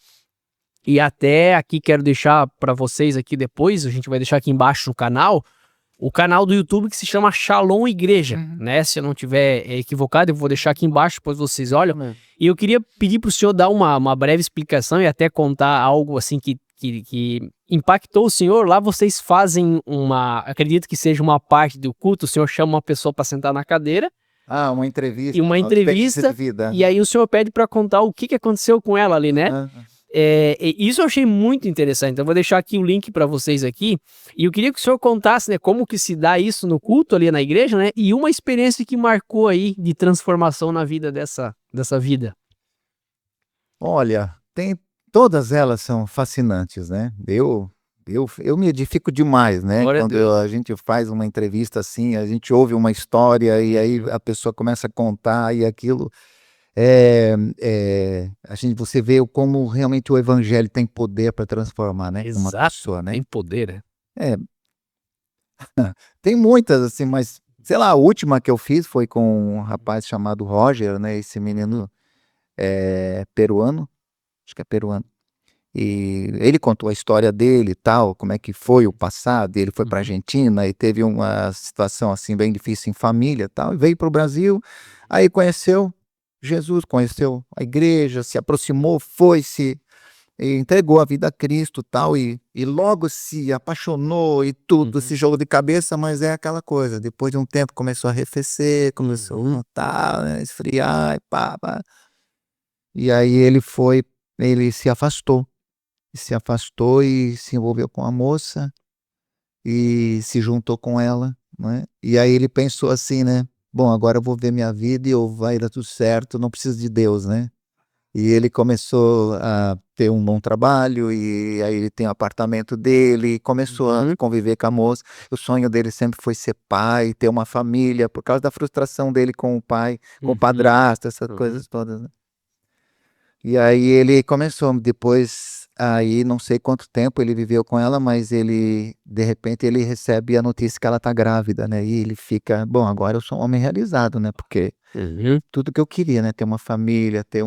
E até aqui quero deixar para vocês aqui depois, a gente vai deixar aqui embaixo no canal, o canal do YouTube que se chama Shalom Igreja, né? Se eu não tiver equivocado, eu vou deixar aqui embaixo, depois vocês olham. E eu queria pedir para o senhor dar uma breve explicação e até contar algo assim que impactou o senhor. Lá vocês fazem acredito que seja uma parte do culto, o senhor chama uma pessoa para sentar na cadeira. Ah, uma entrevista. E uma entrevista, de vida. e aí o senhor pede para contar o que aconteceu com ela ali, né? Isso eu achei muito interessante, então eu vou deixar aqui o link para vocês aqui, e eu queria que o senhor contasse, né, como que se dá isso no culto ali na igreja, né, e uma experiência que marcou aí de transformação na vida dessa vida. Olha, todas elas são fascinantes, né? Eu me edifico demais, né? Glória a Quando Deus. a gente faz uma entrevista assim, a gente ouve uma história e aí a pessoa começa a contar e aquilo você vê como realmente o evangelho tem poder para transformar, né? Uma Exato, pessoa, né? tem poder, né? É, tem muitas assim, mas sei lá, a última que eu fiz foi com um rapaz chamado Roger, né? Esse menino peruano, acho que é peruano. E ele contou a história dele e tal, como é que foi o passado. Ele foi para Argentina e teve uma situação assim bem difícil em família e tal, e veio para o Brasil, aí conheceu Jesus, conheceu a igreja, se aproximou, foi-se, e entregou a vida a Cristo tal, e logo se apaixonou e tudo, esse jogo de cabeça, mas é aquela coisa, depois de um tempo começou a arrefecer, começou a tal, né, esfriar, e pá. E aí ele se afastou e se envolveu com a moça e se juntou com ela, né? E aí ele pensou assim, né? Bom, agora eu vou ver minha vida e vai dar tudo certo, não preciso de Deus, né? E ele começou a ter um bom trabalho e aí ele tem o apartamento dele, e começou a conviver com a moça. O sonho dele sempre foi ser pai, ter uma família, por causa da frustração dele com o pai, com o padrasto, essas coisas todas, né? E aí ele começou, depois, aí não sei quanto tempo ele viveu com ela, mas de repente ele recebe a notícia que ela tá grávida, né? E ele fica, bom, agora eu sou um homem realizado, né? Porque tudo que eu queria, né? Ter uma família, ter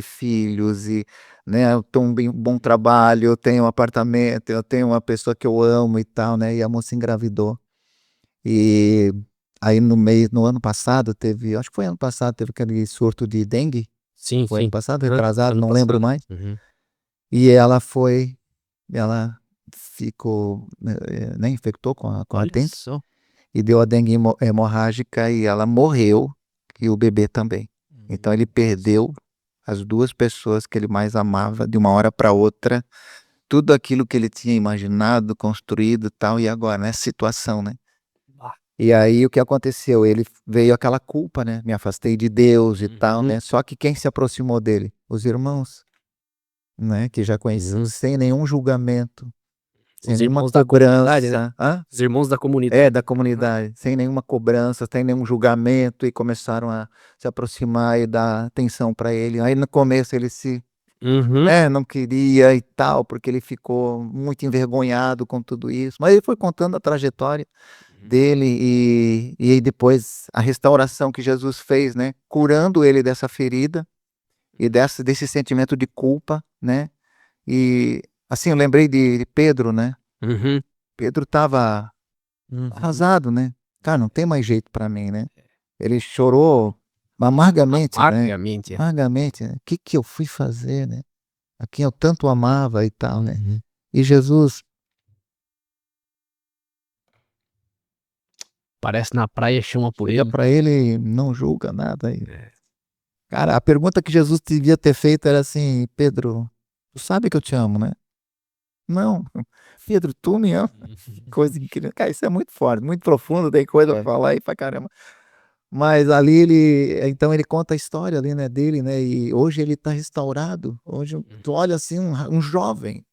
filhos e, né? Eu tenho um bom trabalho, eu tenho um apartamento, eu tenho uma pessoa que eu amo e tal, né? E a moça engravidou. E aí no ano passado acho que foi ano passado, teve aquele surto de dengue. Sim, Foi sim. ano passado, retrasado, não lembro mais. Uhum. E ela ficou, né, infectou com a Olha dengue só. e deu a dengue hemorrágica e ela morreu e o bebê também. Então ele perdeu as duas pessoas que ele mais amava de uma hora para outra, tudo aquilo que ele tinha imaginado, construído e tal, e agora, nessa situação, né? E aí o que aconteceu? Ele veio aquela culpa, né? Me afastei de Deus e tal, né? Só que quem se aproximou dele? Os irmãos, né? Que já conheciam, sem nenhum julgamento, sem Os nenhuma irmãos da comunidade, né? cobrança. Hã? Os irmãos da comunidade. Da comunidade, sem nenhuma cobrança, sem nenhum julgamento, e começaram a se aproximar e dar atenção para ele. Aí no começo ele se Uhum. né? Não queria e tal, porque ele ficou muito envergonhado com tudo isso. Mas ele foi contando a trajetória dele e aí depois a restauração que Jesus fez, né? Curando ele dessa ferida e desse sentimento de culpa, né? E assim, eu lembrei de Pedro, né? Uhum. Pedro estava arrasado, né? Cara, não tem mais jeito para mim, né? Ele chorou amargamente, né? Amargamente. Amargamente, né? O que que eu fui fazer, né? A quem eu tanto amava e tal, né? Uhum. E Jesus, Parece na praia, chama por chega ele. para ele, não julga nada. E, É. cara, a pergunta que Jesus devia ter feito era assim: Pedro, tu sabe que eu te amo, né? Não. Pedro, tu me ama. Coisa incrível. Cara, isso é muito forte, muito profundo, tem coisa pra falar aí pra caramba. Mas ali então ele conta a história ali, né, dele, né, e hoje ele tá restaurado. Hoje tu olha assim, um jovem,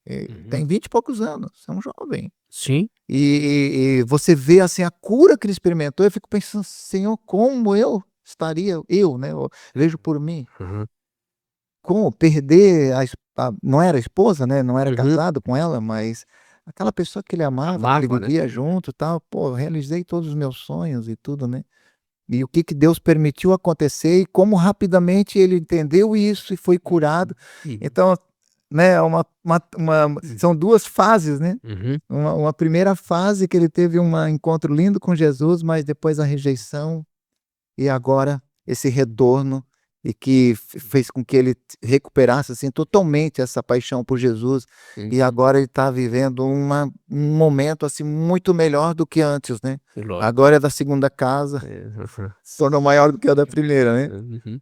tem 20 e poucos anos, é um jovem. Sim. E você vê assim a cura que ele experimentou, eu fico pensando, Senhor, como eu estaria, né, eu vejo por mim, Uhum. como perder não era esposa, né, não era Uhum. casado com ela, mas aquela pessoa que ele amava, que ele Amava, né? vivia junto, e tal, pô, eu realizei todos os meus sonhos e tudo, né? E o que que Deus permitiu acontecer e como rapidamente ele entendeu isso e foi curado. Então, né, são duas fases, né? Uhum. Uma primeira fase que ele teve um encontro lindo com Jesus, mas depois a rejeição e agora esse retorno e que fez com que ele recuperasse assim totalmente essa paixão por Jesus e agora ele está vivendo um momento assim muito melhor do que antes, né? Glória. Agora é da segunda casa, se tornou maior do que a da primeira, né? Uhum.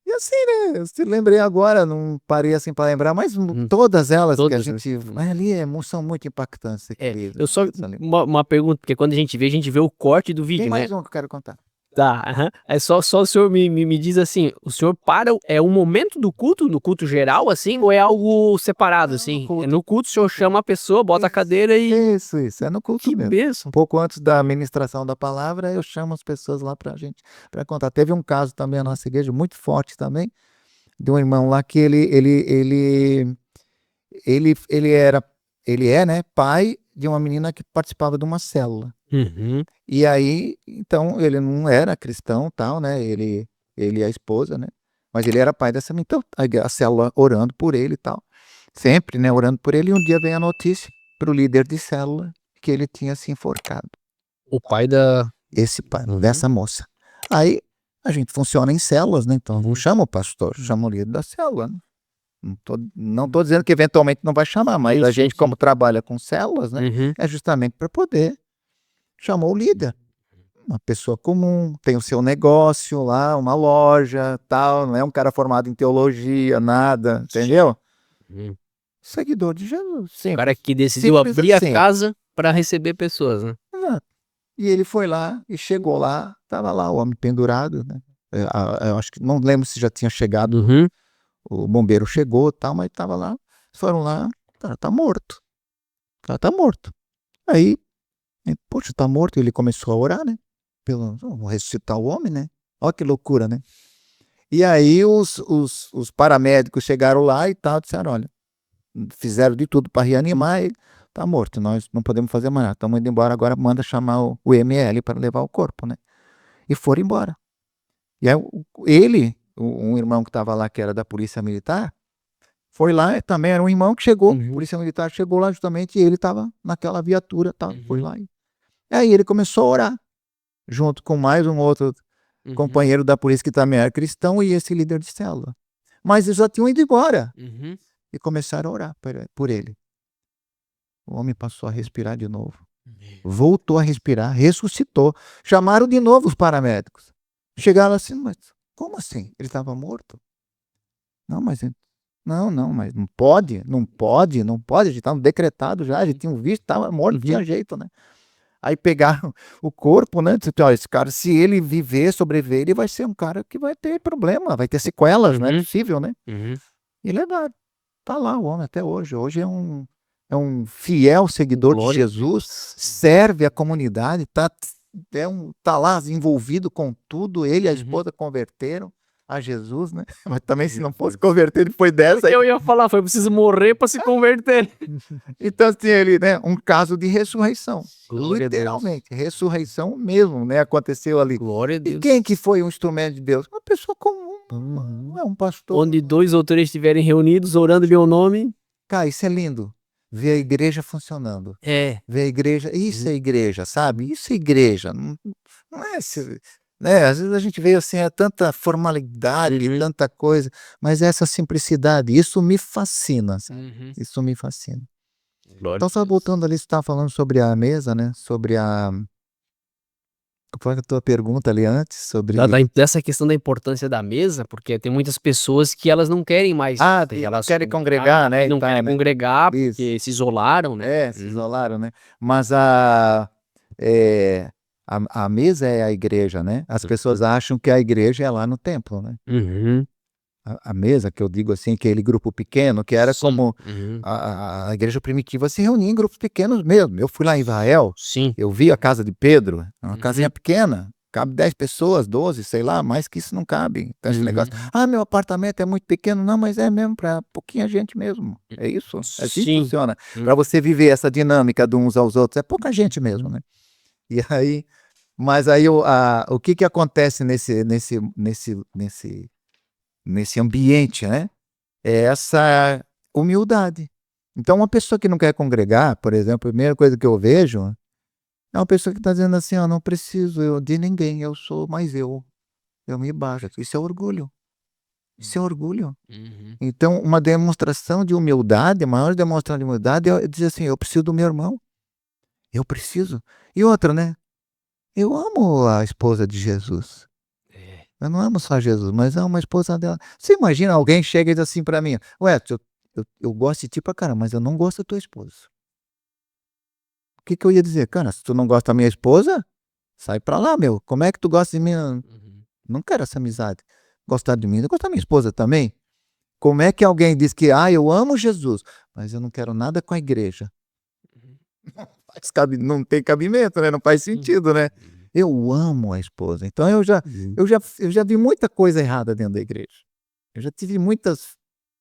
E assim, né? Eu se lembrei agora, não parei assim para lembrar, mas todas elas que a Todas, né? gente mas ali são muito impactantes. Eu só uma pergunta, porque quando a gente vê o corte do vídeo, Tem né? mais um que eu quero contar. Tá, aham. É só o senhor me diz assim, o senhor é um momento do culto, no culto geral, assim, ou é algo separado, Não, assim? no culto. No culto o senhor chama a pessoa, bota a cadeira e... Isso, é no culto Que mesmo. bênção. Um pouco antes da ministração da palavra, eu chamo as pessoas lá pra gente, para contar. Teve um caso também na nossa igreja, muito forte também, de um irmão lá que ele é, né, pai de uma menina que participava de uma célula. Uhum. E aí, então, ele não era cristão, tal, né, ele e a esposa, né, mas ele era pai dessa menina, então, a célula orando por ele e tal, sempre, né, orando por ele, e um dia vem a notícia pro líder de célula que ele tinha se enforcado. O pai da... Esse pai, dessa moça. Aí, a gente funciona em células, né, então não chama o pastor, chama o líder da célula, né? Não tô dizendo que eventualmente não vai chamar, mas a gente, como trabalha com células, né, Uhum. é justamente para poder chamar o líder. Uma pessoa comum, tem o seu negócio lá, uma loja, tal, não é um cara formado em teologia, nada, entendeu? Uhum. Seguidor de Jesus, O simples. cara que decidiu Simples abrir assim. a casa para receber pessoas, né? Exato. E ele foi lá e chegou lá, tava lá o homem pendurado, né? Eu acho que não lembro se já tinha chegado, Uhum. o bombeiro chegou, tal, mas tava lá. Foram lá, tá morto. Tá morto. Aí, poxa, tá morto. Ele começou a orar, né? Vou ressuscitar o homem, né? Olha que loucura, né? E aí os paramédicos chegaram lá e tal, disseram, olha, fizeram de tudo para reanimar ele, tá morto, nós não podemos fazer mais nada, estamos indo embora, agora manda chamar o ML para levar o corpo, né? E foram embora. E aí um irmão que estava lá, que era da polícia militar, foi lá, também era um irmão que chegou, Uhum. polícia militar chegou lá justamente, e ele estava naquela viatura, tal, foi Uhum. lá. E aí ele começou a orar, junto com mais um outro Uhum. companheiro da polícia que também era cristão e esse líder de célula. Mas eles já tinham ido embora Uhum. e começaram a orar por ele. O homem passou a respirar de novo. Voltou a respirar, ressuscitou. Chamaram de novo os paramédicos. Chegaram assim, mas como assim? Ele estava morto? Não, mas mas não pode. A gente estava decretado já, a gente tinha visto, estava morto, não tinha jeito, né? Aí pegaram o corpo, né? Disse, ó, esse cara, se ele viver, sobreviver, ele vai ser um cara que vai ter problema, vai ter sequelas, não é possível, né? Uhum. E levaram. Tá lá o homem até hoje. Hoje é um fiel seguidor de Jesus, serve a comunidade, tá lá envolvido com tudo, ele e a esposa converteram, a Jesus, né? Mas também se não fosse converter depois dessa, Eu ia falar, foi preciso morrer para se converter. então tem ele, né, um caso de ressurreição. Glória a Deus. Literalmente, ressurreição mesmo, né, aconteceu ali. Glória a E Deus. quem que foi um instrumento de Deus? Uma pessoa comum, não é um pastor. Onde 2 ou 3 estiverem reunidos, orando em meu nome. Cara, isso é lindo. Ver a igreja funcionando. É. Ver a igreja, isso é igreja, sabe? Isso é igreja. Não é, né? Às vezes a gente vê assim, é tanta formalidade, tanta coisa, mas essa simplicidade, isso me fascina. Sabe? Isso me fascina. Glória Então, a só Deus. voltando ali, você estava falando sobre a mesa, né? Sobre a. Qual foi a tua pergunta ali antes? Sobre. Dessa questão da importância da mesa, porque tem muitas pessoas que elas não querem mais ter Não relação, querem congregar, né? não e tal, querem né? congregar porque Isso. se isolaram, né? Se isolaram, né? Mas a mesa é a igreja, né? As pessoas acham que a igreja é lá no templo, né? Uhum. A mesa, que eu digo assim, aquele grupo pequeno, que era Sim. como Uhum. a igreja primitiva se reunia em grupos pequenos mesmo. Eu fui lá em Israel, Sim. eu vi a casa de Pedro, é uma Uhum. casinha pequena, cabe 10 pessoas, 12, sei lá, mais que isso não cabe. Então, esse Uhum. negócio, meu apartamento é muito pequeno, não, mas é mesmo para pouquinha gente mesmo, é isso, é assim que Sim. funciona. Para você viver essa dinâmica de uns aos outros, é pouca gente mesmo, né? E aí, mas aí o que acontece nesse ambiente, né? É essa humildade. Então, uma pessoa que não quer congregar, por exemplo, a primeira coisa que eu vejo é uma pessoa que está dizendo assim, não preciso de ninguém, eu sou mais eu me baixo. Isso é orgulho. Isso é orgulho. Uhum. Então, uma demonstração de humildade, a maior demonstração de humildade é dizer assim, eu preciso do meu irmão. Eu preciso. E outra, né? Eu amo a esposa de Jesus. Eu não amo só Jesus, mas amo a esposa dela. Você imagina alguém chega e diz assim pra mim, ué, eu gosto de ti pra caramba, mas eu não gosto da tua esposa. O que eu ia dizer? Cara, se tu não gosta da minha esposa, sai pra lá, meu. Como é que tu gosta de mim? Não quero essa amizade. Gostar de mim, eu gosto da minha esposa também. Como é que alguém diz que, eu amo Jesus, mas eu não quero nada com a igreja? Não tem cabimento, né? Não faz sentido, né? Eu amo a esposa. Então eu já vi muita coisa errada dentro da igreja. Eu já tive muitas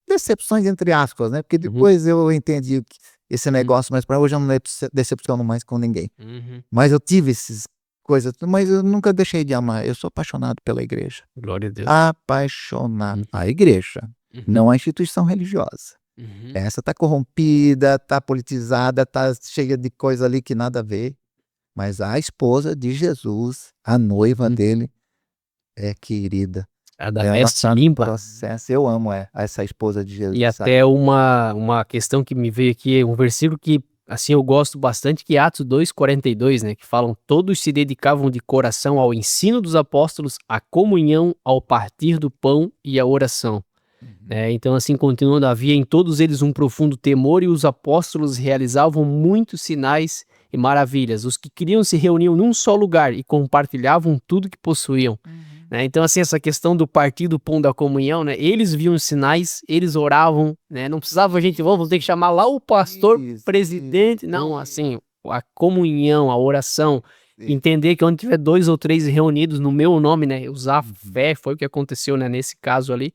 decepções, entre aspas, né? Porque depois eu entendi que esse negócio, mas para hoje eu não decepciono mais com ninguém. Mas eu tive essas coisas, mas eu nunca deixei de amar. Eu sou apaixonado pela igreja. Glória a Deus. Apaixonado. A igreja, não a instituição religiosa. Essa tá corrompida, tá politizada, tá cheia de coisa ali que nada a ver. Mas a esposa de Jesus, a noiva dele, é querida. A da veste limpa. Processo. Eu amo essa esposa de Jesus. E até uma questão que me veio aqui, um versículo que assim eu gosto bastante, que é Atos 2:42, né, que falam: todos se dedicavam de coração ao ensino dos apóstolos, à comunhão, ao partir do pão e à oração. Então, assim, continuando, havia em todos eles um profundo temor, e os apóstolos realizavam muitos sinais e maravilhas. Os que queriam se reuniam num só lugar e compartilhavam tudo que possuíam. Então, assim, essa questão do partir do pão da comunhão, né? Eles viam os sinais, eles oravam, né? Não precisava a gente, vamos ter que chamar lá o pastor, presidente. Não, assim, a comunhão, a oração, entender que onde tiver 2 ou 3 reunidos no meu nome, né? Usar fé, foi o que aconteceu, né? Nesse caso ali.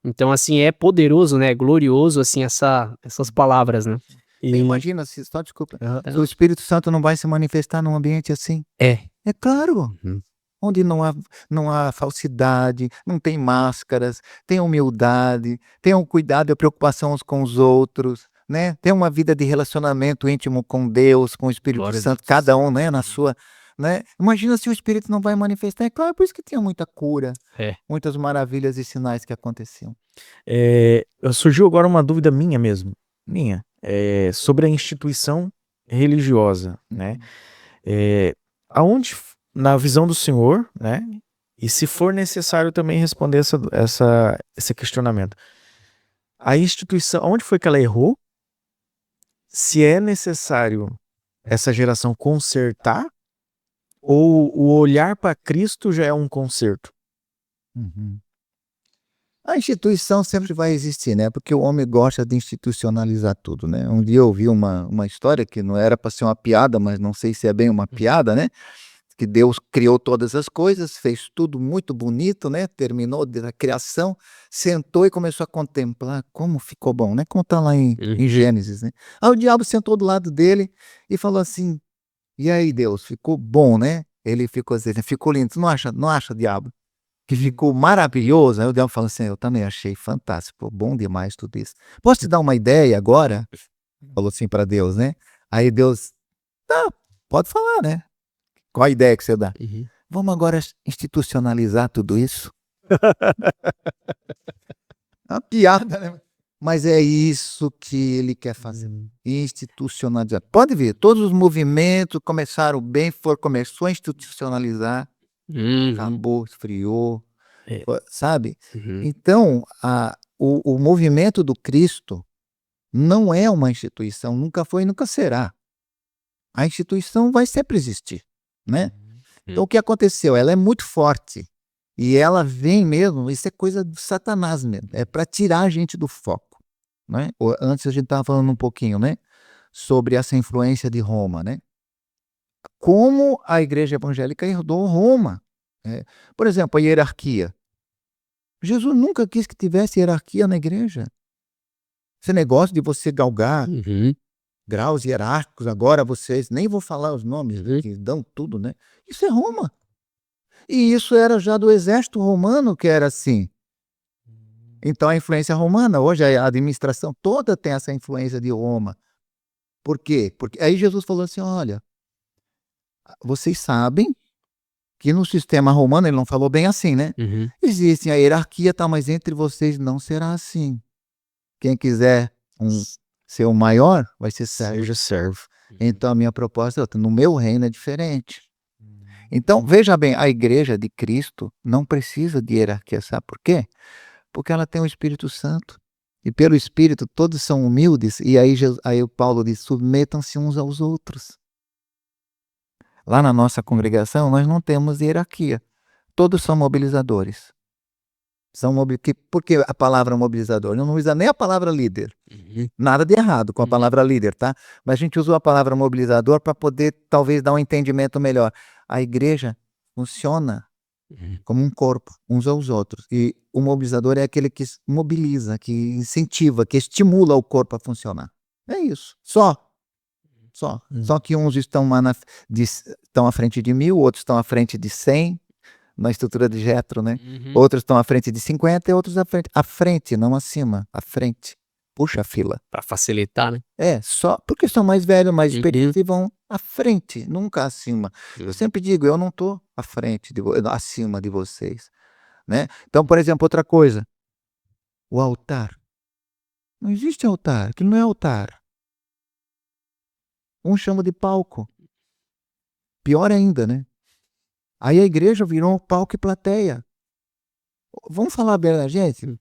Então, assim, é poderoso, né? Glorioso, assim, essas palavras, né? Imagina, só desculpa, se o Espírito Santo não vai se manifestar num ambiente assim. É claro. Onde não há falsidade, não tem máscaras, tem humildade, tem um cuidado e a preocupação uns com os outros, né? Tem uma vida de relacionamento íntimo com Deus, com o Espírito Glória a Santo, Deus. cada um, né, na sua, né? Imagina se o Espírito não vai manifestar. É claro, por isso que tinha muita cura, muitas maravilhas e sinais que aconteciam. Surgiu agora uma dúvida minha mesmo, sobre a instituição religiosa, né? Aonde, na visão do senhor, né? E se for necessário também responder esse questionamento. A instituição, onde foi que ela errou? Se é necessário essa geração consertar, ou o olhar para Cristo já é um conserto? A instituição sempre vai existir, né? Porque o homem gosta de institucionalizar tudo, né? Um dia eu ouvi uma história que não era para ser uma piada, mas não sei se é bem uma piada, né? que Deus criou todas as coisas, fez tudo muito bonito, né? Terminou da criação, sentou e começou a contemplar como ficou bom, né? Como está lá em Gênesis, né? Aí o diabo sentou do lado dele e falou assim: e aí, Deus, ficou bom, né? Ele ficou assim, ficou lindo. Tu não acha, diabo? Que ficou maravilhoso. Aí o diabo falou assim: eu também achei fantástico, bom demais tudo isso. Posso te dar uma ideia agora? Falou assim para Deus, né? Aí Deus, tá, pode falar, né? Qual a ideia que você dá? Vamos agora institucionalizar tudo isso? Uma piada, né? Mas é isso que ele quer fazer. Institucionalizar. Pode ver, todos os movimentos começaram bem, começou a institucionalizar, acabou, esfriou, sabe? Então, o movimento do Cristo não é uma instituição, nunca foi e nunca será. A instituição vai sempre existir, né? Então o que aconteceu? Ela é muito forte e ela vem mesmo, isso é coisa do Satanás mesmo, é para tirar a gente do foco, né? Antes a gente estava falando um pouquinho, né, sobre essa influência de Roma, né? Como a igreja evangélica herdou Roma. Por exemplo, a hierarquia. Jesus nunca quis que tivesse hierarquia na igreja. Esse negócio de você galgar graus hierárquicos, agora vocês, nem vou falar os nomes, que dão tudo, né? Isso é Roma. E isso era já do exército romano que era assim. Então a influência romana, hoje a administração toda tem essa influência de Roma. Por quê? Porque aí Jesus falou assim: olha, vocês sabem que no sistema romano, ele não falou bem assim, né? Existe a hierarquia, tá, mas entre vocês não será assim. Quem quiser ser o maior, vai ser servo. Então a minha proposta é outra. No meu reino é diferente. Então, veja bem, a igreja de Cristo não precisa de hierarquia, sabe por quê? Porque ela tem o Espírito Santo. E pelo Espírito todos são humildes. E aí o Paulo diz: submetam-se uns aos outros. Lá na nossa congregação nós não temos hierarquia. Todos são mobilizadores. Por que a palavra mobilizador? Não usa nem a palavra líder. Nada de errado com a palavra líder, tá? Mas a gente usou a palavra mobilizador para poder talvez dar um entendimento melhor. A igreja funciona como um corpo, uns aos outros. E o mobilizador é aquele que mobiliza, que incentiva, que estimula o corpo a funcionar. É isso. Só que uns estão à frente de 1000, outros estão à frente de 100, na estrutura de Jetro, né? Outros estão à frente de 50 e outros à frente, não acima, à frente. Puxa a fila. Para facilitar, né? Só porque são mais velhos, mais experientes e vão à frente, nunca acima. Eu sempre digo, eu não estou à frente, acima de vocês, né? Então, por exemplo, outra coisa, o altar. Não existe altar, aquilo não é altar. Um chama de palco. Pior ainda, né? Aí a igreja virou palco e plateia. Vamos falar bem da gente?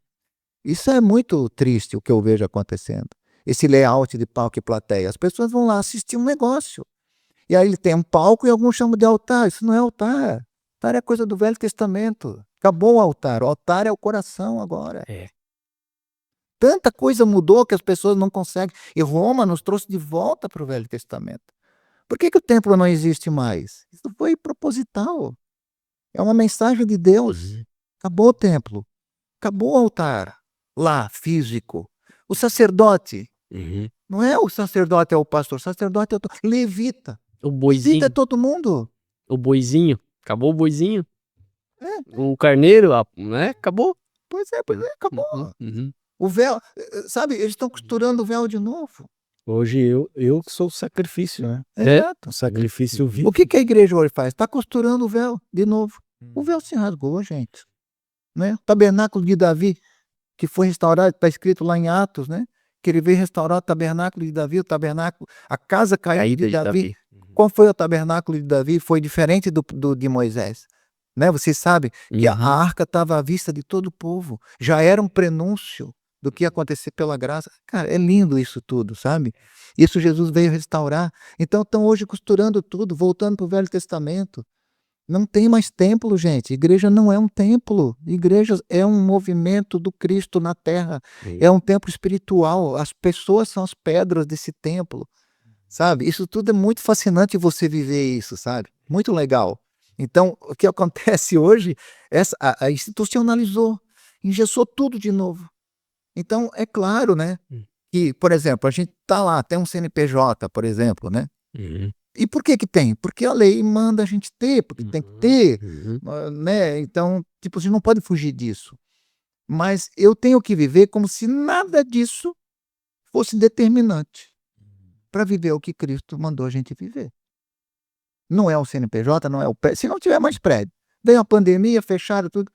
Isso é muito triste o que eu vejo acontecendo. Esse layout de palco e plateia. As pessoas vão lá assistir um negócio. E aí ele tem um palco e alguns chamam de altar. Isso não é altar. Altar é coisa do Velho Testamento. Acabou o altar. O altar é o coração agora. Tanta coisa mudou que as pessoas não conseguem. E Roma nos trouxe de volta para o Velho Testamento. Por que o templo não existe mais? Isso foi proposital. É uma mensagem de Deus. Acabou o templo. Acabou o altar. Lá, físico. O sacerdote. Não é o sacerdote, é o pastor. O sacerdote é o levita. O boizinho. Levita é todo mundo. O boizinho. Acabou o boizinho. O carneiro, né? Acabou. Pois é, acabou. O véu, sabe, eles estão costurando o véu de novo. Hoje eu que sou o sacrifício, né? Exato. O sacrifício vivo. O que a igreja hoje faz? Está costurando o véu de novo. O véu se rasgou, gente. Né? O tabernáculo de Davi, que foi restaurado, está escrito lá em Atos, né? Que ele veio restaurar o tabernáculo de Davi, a casa caída de Davi. Qual foi o tabernáculo de Davi? Foi diferente do de Moisés. Né? Vocês sabem que a arca estava à vista de todo o povo. Já era um prenúncio do que ia acontecer pela graça. Cara, é lindo isso tudo, sabe? Isso Jesus veio restaurar. Então estão hoje costurando tudo, voltando para o Velho Testamento. Não tem mais templo, gente. Igreja não é um templo. Igreja é um movimento do Cristo na terra. É um templo espiritual. As pessoas são as pedras desse templo, sabe? Isso tudo é muito fascinante você viver isso, sabe? Muito legal. Então, o que acontece hoje, a institucionalizou, engessou tudo de novo. Então, é claro, né, que, por exemplo, a gente tá lá, tem um CNPJ, por exemplo, né? E por que que tem? Porque a lei manda a gente ter, porque tem que ter, né? Então, tipo, a gente não pode fugir disso. Mas eu tenho que viver como se nada disso fosse determinante para viver o que Cristo mandou a gente viver. Não é o CNPJ, não é o prédio. Se não tiver mais prédio. Veio a pandemia, fecharam tudo.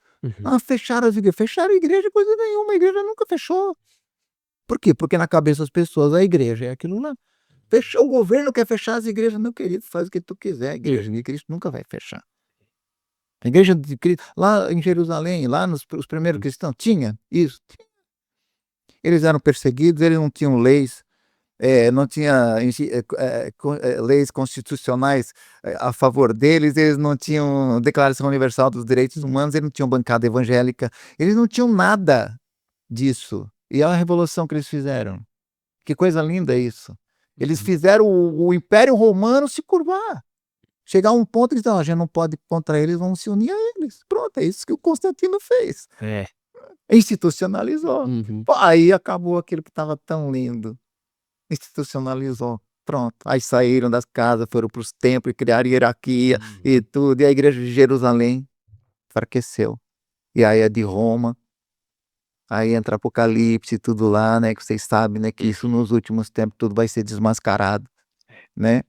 Fecharam as igrejas. Fecharam a igreja, coisa nenhuma. A igreja nunca fechou. Por quê? Porque na cabeça das pessoas a igreja é aquilo lá. Fechou, o governo quer fechar as igrejas. Meu querido, faz o que tu quiser. A igreja de Cristo nunca vai fechar. A igreja de Cristo, lá em Jerusalém, lá os primeiros cristãos, tinha isso. Eles eram perseguidos, eles não tinham leis. Não tinha leis constitucionais a favor deles, eles não tinham Declaração Universal dos Direitos Humanos, eles não tinham bancada evangélica, eles não tinham nada disso. E a revolução que eles fizeram. Que coisa linda isso. Eles fizeram o Império Romano se curvar. Chegar a um ponto que a gente não pode ir contra eles, vamos se unir a eles. Pronto, é isso que o Constantino fez. Institucionalizou. Pô, aí acabou aquilo que estava tão lindo. Institucionalizou. Pronto. Aí saíram das casas, foram para os templos, criaram hierarquia e tudo. E a igreja de Jerusalém enfraqueceu. E aí a de Roma. Aí entra Apocalipse e tudo lá, né? Que vocês sabem, né? Que isso nos últimos tempos tudo vai ser desmascarado, né?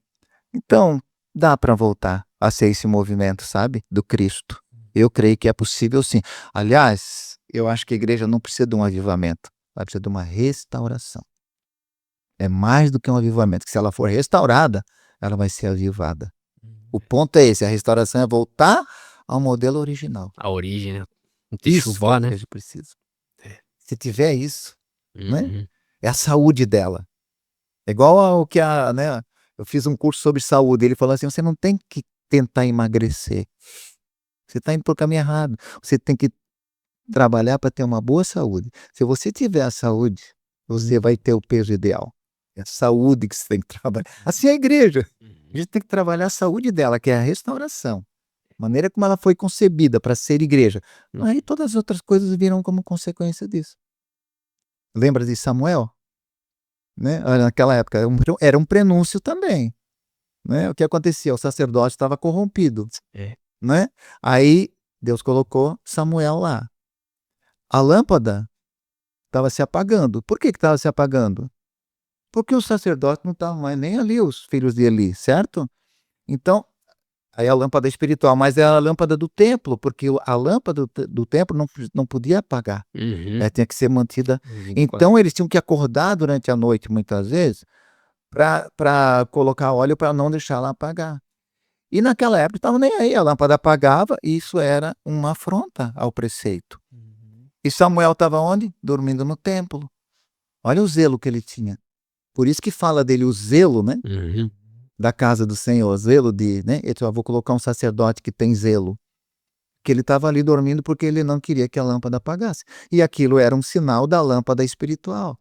Então, dá para voltar a ser esse movimento, sabe? Do Cristo. Eu creio que é possível sim. Aliás, eu acho que a igreja não precisa de um avivamento. Ela precisa de uma restauração. É mais do que um avivamento, que se ela for restaurada, ela vai ser avivada. O ponto é esse, a restauração é voltar ao modelo original. A origem, né? Não Isso chuvar, né? que a gente precisa. Se tiver isso, né? É a saúde dela. É igual ao que né? Eu fiz um curso sobre saúde, ele falou assim, você não tem que tentar emagrecer. Você está indo para o caminho errado. Você tem que trabalhar para ter uma boa saúde. Se você tiver a saúde, você vai ter o peso ideal. É a saúde que você tem que trabalhar. Assim é a igreja. A gente tem que trabalhar a saúde dela, que é a restauração. A maneira como ela foi concebida para ser igreja. Aí todas as outras coisas viram como consequência disso. Lembra de Samuel? Né? Naquela época era um prenúncio também. Né? O que acontecia? O sacerdote estava corrompido. Né? Aí Deus colocou Samuel lá. A lâmpada estava se apagando. Por que estava se apagando? Porque os sacerdotes não estavam mais nem ali, os filhos de Eli, certo? Então, aí a lâmpada espiritual, mas é a lâmpada do templo, porque a lâmpada do templo não podia apagar. Tinha que ser mantida. Então, eles tinham que acordar durante a noite, muitas vezes, para colocar óleo para não deixar ela apagar. E naquela época estavam nem aí, a lâmpada apagava, e isso era uma afronta ao preceito. E Samuel estava onde? Dormindo no templo. Olha o zelo que ele tinha. Por isso que fala dele o zelo, né? Da casa do Senhor, zelo de, né? Eu vou colocar um sacerdote que tem zelo. Que ele estava ali dormindo porque ele não queria que a lâmpada apagasse. E aquilo era um sinal da lâmpada espiritual.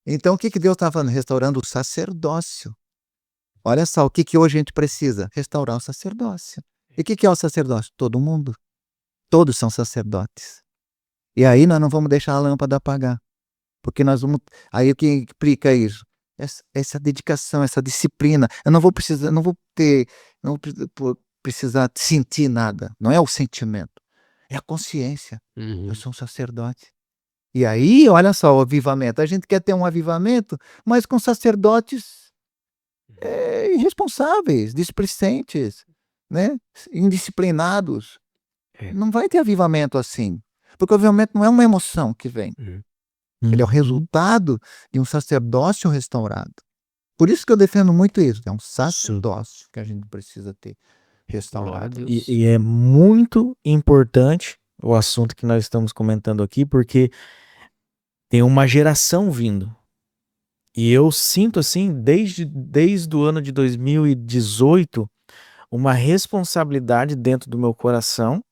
Então o que Deus estava fazendo? Restaurando o sacerdócio. Olha só, o que hoje a gente precisa? Restaurar o sacerdócio. E o que é o sacerdócio? Todo mundo. Todos são sacerdotes. E aí nós não vamos deixar a lâmpada apagar. Porque nós vamos... Aí o que implica isso? Essa dedicação, essa disciplina. Eu não vou precisar sentir nada. Não é o sentimento. É a consciência. Eu sou um sacerdote. E aí, olha só o avivamento. A gente quer ter um avivamento, mas com sacerdotes irresponsáveis, displicentes, né? Indisciplinados. Não vai ter avivamento assim. Porque o avivamento não é uma emoção que vem. Ele é o resultado de um sacerdócio restaurado. Por isso que eu defendo muito isso. É um sacerdócio que a gente precisa ter restaurado. E é muito importante o assunto que nós estamos comentando aqui, porque tem uma geração vindo. E eu sinto, assim, desde o ano de 2018, uma responsabilidade dentro do meu coração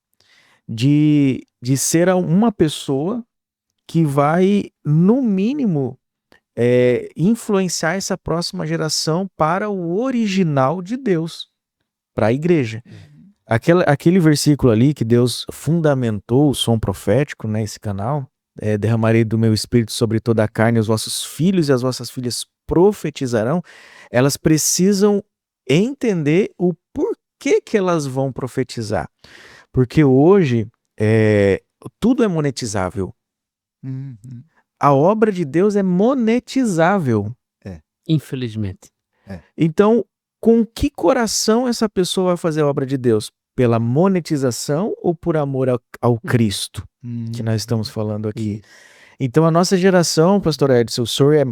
de ser uma pessoa que vai, no mínimo, influenciar essa próxima geração para o original de Deus, para a igreja. Aquele versículo ali que Deus fundamentou o som profético, né, esse canal, derramarei do meu espírito sobre toda a carne, os vossos filhos e as vossas filhas profetizarão, elas precisam entender o porquê que elas vão profetizar. Porque hoje tudo é monetizável. Uhum. A obra de Deus é monetizável. Infelizmente. Então, com que coração essa pessoa vai fazer a obra de Deus? Pela monetização ou por amor ao Cristo, que nós estamos falando aqui? Então, a nossa geração, pastor Edson, o senhor é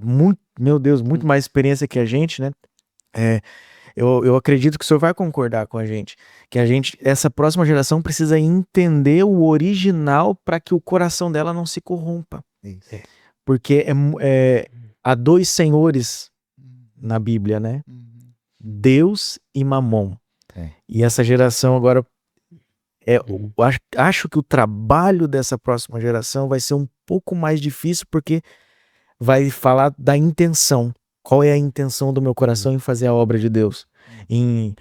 muito, meu Deus, muito mais experiência que a gente, né? Eu acredito que o senhor vai concordar com a gente, que essa próxima geração precisa entender o original para que o coração dela não se corrompa. Isso. Porque há dois senhores na Bíblia, né? Deus e Mamon. E essa geração agora, eu acho que o trabalho dessa próxima geração vai ser um pouco mais difícil, porque vai falar da intenção. Qual é a intenção do meu coração em fazer a obra de Deus? Em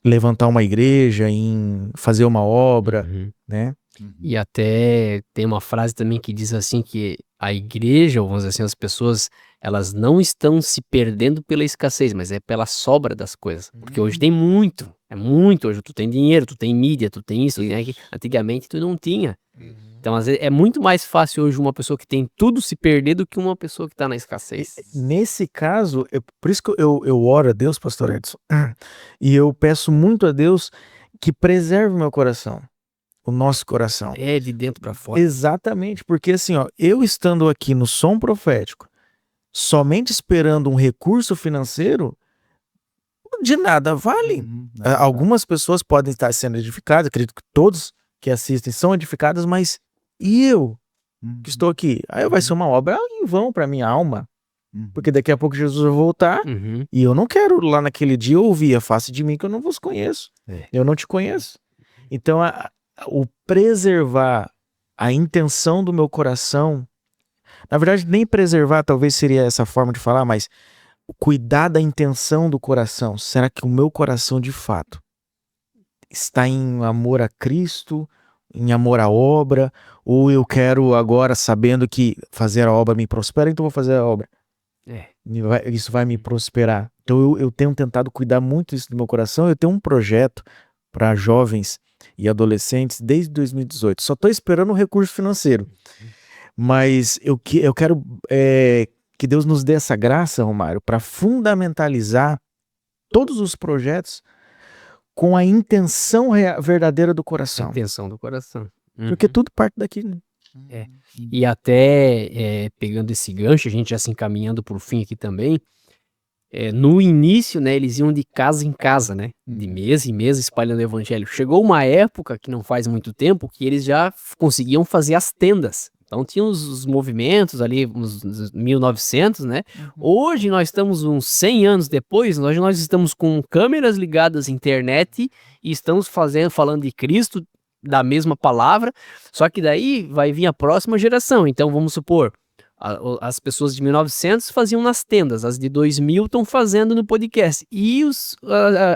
levantar uma igreja, em fazer uma obra, né? E até tem uma frase também que diz assim que a igreja, ou vamos dizer assim, as pessoas, elas não estão se perdendo pela escassez, mas é pela sobra das coisas. Porque hoje tem muito, hoje tu tem dinheiro, tu tem mídia, tu tem isso, né? Que antigamente tu não tinha. Então, às vezes, é muito mais fácil hoje uma pessoa que tem tudo se perder do que uma pessoa que está na escassez. Nesse caso, por isso que eu oro a Deus, pastor Edson, e eu peço muito a Deus que preserve o meu coração, o nosso coração. É de dentro para fora. Exatamente, porque assim, ó, eu estando aqui no som profético, somente esperando um recurso financeiro, de nada vale. Algumas pessoas podem estar sendo edificadas, acredito que todos que assistem são edificadas, mas e eu que estou aqui? Aí vai ser uma obra em vão para minha alma, porque daqui a pouco Jesus vai voltar e eu não quero lá naquele dia ouvir a face de mim que eu não vos conheço, eu não te conheço. Então o preservar a intenção do meu coração, na verdade nem preservar talvez seria essa forma de falar, mas cuidar da intenção do coração. Será que o meu coração de fato está em amor a Cristo, em amor à obra, ou eu quero agora, sabendo que fazer a obra me prospera, então vou fazer a obra. Isso vai me prosperar. Então eu tenho tentado cuidar muito disso do meu coração. Eu tenho um projeto para jovens e adolescentes desde 2018. Só estou esperando um recurso financeiro. Mas eu quero que Deus nos dê essa graça, Romário, para fundamentalizar todos os projetos com a intenção verdadeira do coração. A intenção do coração. Porque tudo parte daqui, né? E até pegando esse gancho, a gente já se encaminhando para o fim aqui também, no início, né, eles iam de casa em casa, né, de mesa em mesa espalhando o evangelho. Chegou uma época, que não faz muito tempo, que eles já conseguiam fazer as tendas. Então tinha os movimentos ali, uns 1900, né? Hoje nós estamos uns 100 anos depois, nós estamos com câmeras ligadas à internet e estamos falando de Cristo, da mesma palavra, só que daí vai vir a próxima geração. Então vamos supor, as pessoas de 1900 faziam nas tendas, as de 2000 estão fazendo no podcast. E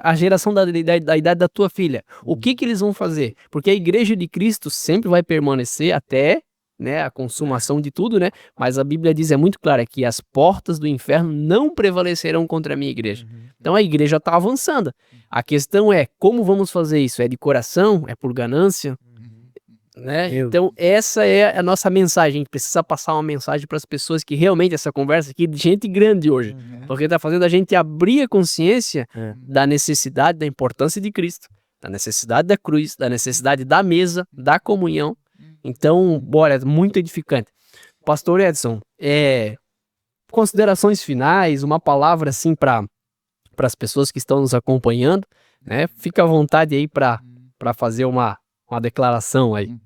a geração da idade da tua filha, o que eles vão fazer? Porque a igreja de Cristo sempre vai permanecer até, né, a consumação de tudo, né? Mas a Bíblia diz, é muito clara, que as portas do inferno não prevalecerão contra a minha igreja. Então a igreja está avançando. A questão é, como vamos fazer isso? É de coração? É por ganância? Né? Então essa é a nossa mensagem. A gente precisa passar uma mensagem para as pessoas, que realmente essa conversa aqui é de gente grande hoje, porque está fazendo a gente abrir a consciência da necessidade, da importância de Cristo, da necessidade da cruz, da necessidade da mesa, da comunhão. Então, bora, muito edificante. Pastor Edson, considerações finais, uma palavra assim para as pessoas que estão nos acompanhando, né? Fica à vontade aí para fazer uma declaração aí.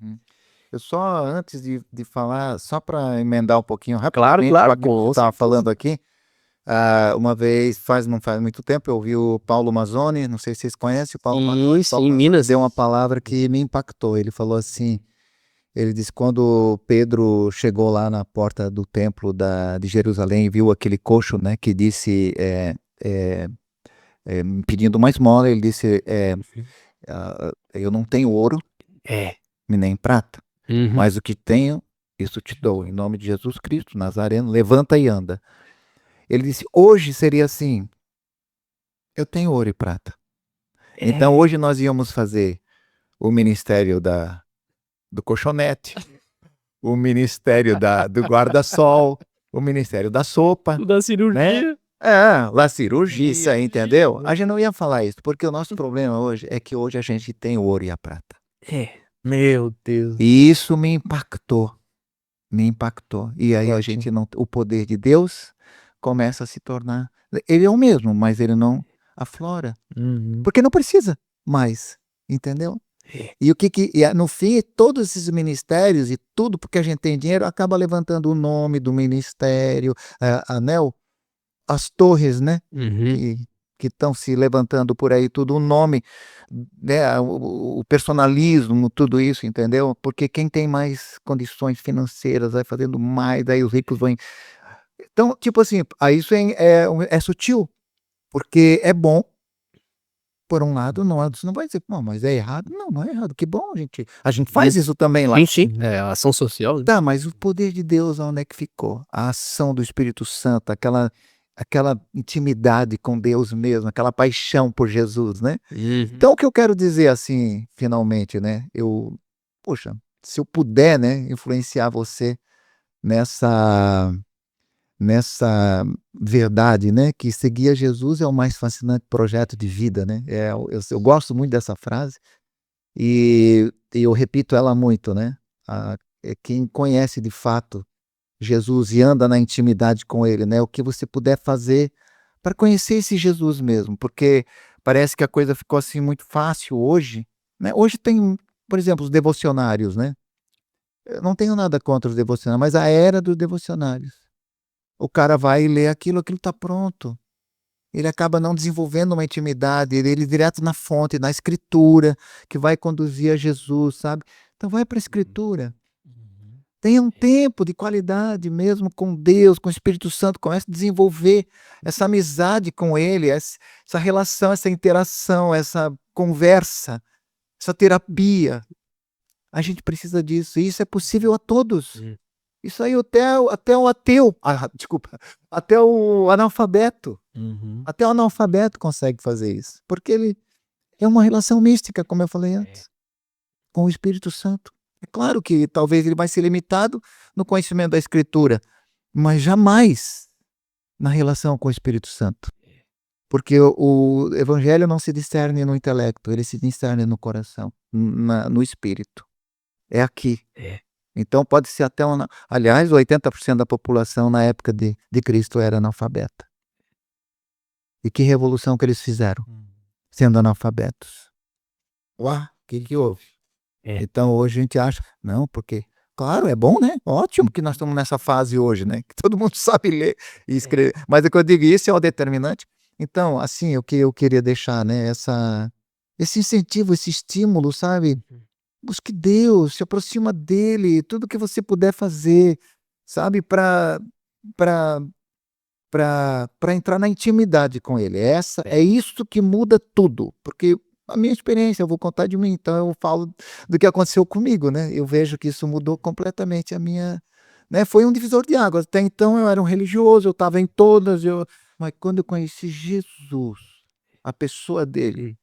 Eu só, antes de falar, só para emendar um pouquinho rapidamente, Claro, que você estava falando aqui, uma vez, não faz muito tempo, eu ouvi o Paulo Mazzoni, não sei se vocês conhecem o Paulo Mazzoni. Sim, em Minas. Deu uma palavra que me impactou. Ele falou assim, ele disse, quando Pedro chegou lá na porta do templo de Jerusalém e viu aquele coxo, né, que disse, me pedindo uma esmola. Ele disse, eu não tenho ouro É. e nem prata, Uhum. mas o que tenho, isso te dou. Em nome de Jesus Cristo, Nazareno, levanta e anda. Ele disse, hoje seria assim, eu tenho ouro e prata. Então hoje nós íamos fazer o ministério do colchonete, o ministério do guarda-sol, o ministério da sopa, Da cirurgia. lá cirurgia, isso aí, entendeu? A gente não ia falar isso, porque o nosso problema hoje é que hoje a gente tem o ouro e a prata. Meu Deus. E isso me impactou. E aí a Forte. gente não, o poder de Deus começa a se tornar, ele é o mesmo, mas ele não aflora, Uhum. porque não precisa mais, entendeu? E no fim, todos esses ministérios e tudo porque a gente tem dinheiro acaba levantando o nome do ministério, as torres, né? Uhum. Que estão se levantando por aí, tudo o nome, né? O personalismo, tudo isso, entendeu? Porque quem tem mais condições financeiras vai fazendo mais, aí os ricos vão. Então, tipo assim, aí isso é sutil, porque é bom. Por um lado, você não vai dizer, não, mas é errado. Não, não é errado. Que bom, a gente faz isso também lá. Sim. É a ação social. Né? Tá, mas o poder de Deus, onde é que ficou? A ação do Espírito Santo, aquela intimidade com Deus mesmo, aquela paixão por Jesus, né? Uhum. Então, o que eu quero dizer assim, finalmente, né? Poxa, se eu puder, né, influenciar você nessa verdade, né, que seguir a Jesus é o mais fascinante projeto de vida, né? Eu gosto muito dessa frase e eu repito ela muito, né? Quem conhece de fato Jesus e anda na intimidade com ele, né? O que você puder fazer para conhecer esse Jesus mesmo, porque parece que a coisa ficou assim muito fácil hoje, né? Hoje tem, por exemplo, os devocionários, né? Eu não tenho nada contra os devocionários, mas a era dos devocionários. O cara vai e lê aquilo está pronto. Ele acaba não desenvolvendo uma intimidade, ele direto na fonte, na escritura, que vai conduzir a Jesus, sabe? Então vai para a escritura. Tenha um tempo de qualidade mesmo com Deus, com o Espírito Santo, comece a desenvolver essa amizade com Ele, essa relação, essa interação, essa conversa, essa terapia. A gente precisa disso, e isso é possível a todos. Isso aí até o ateu, desculpa, até o analfabeto. Uhum. Até o analfabeto consegue fazer isso, porque ele é uma relação mística, como eu falei antes, com o Espírito Santo. É claro que talvez ele vai ser limitado no conhecimento da Escritura, mas jamais na relação com o Espírito Santo. Porque o Evangelho não se discerne no intelecto, ele se discerne no coração, no Espírito. É aqui. Então pode ser até aliás, 80% da população na época de Cristo era analfabeta. E que revolução que eles fizeram, sendo analfabetos. O que houve? Então hoje a gente acha, não, porque, claro, é bom, né? Ótimo que nós estamos nessa fase hoje, né? Que todo mundo sabe ler e escrever. Mas o que eu digo, isso é o determinante. Então, assim, o que eu queria deixar, né? Esse incentivo, esse estímulo, sabe? Busque Deus, se aproxima dele, tudo que você puder fazer, sabe? Para entrar na intimidade com ele. É isso que muda tudo, porque a minha experiência, eu vou contar de mim, então eu falo do que aconteceu comigo, né? Eu vejo que isso mudou completamente a minha, né? Foi um divisor de águas. Até então eu era um religioso, eu estava em todas, mas quando eu conheci Jesus, a pessoa dele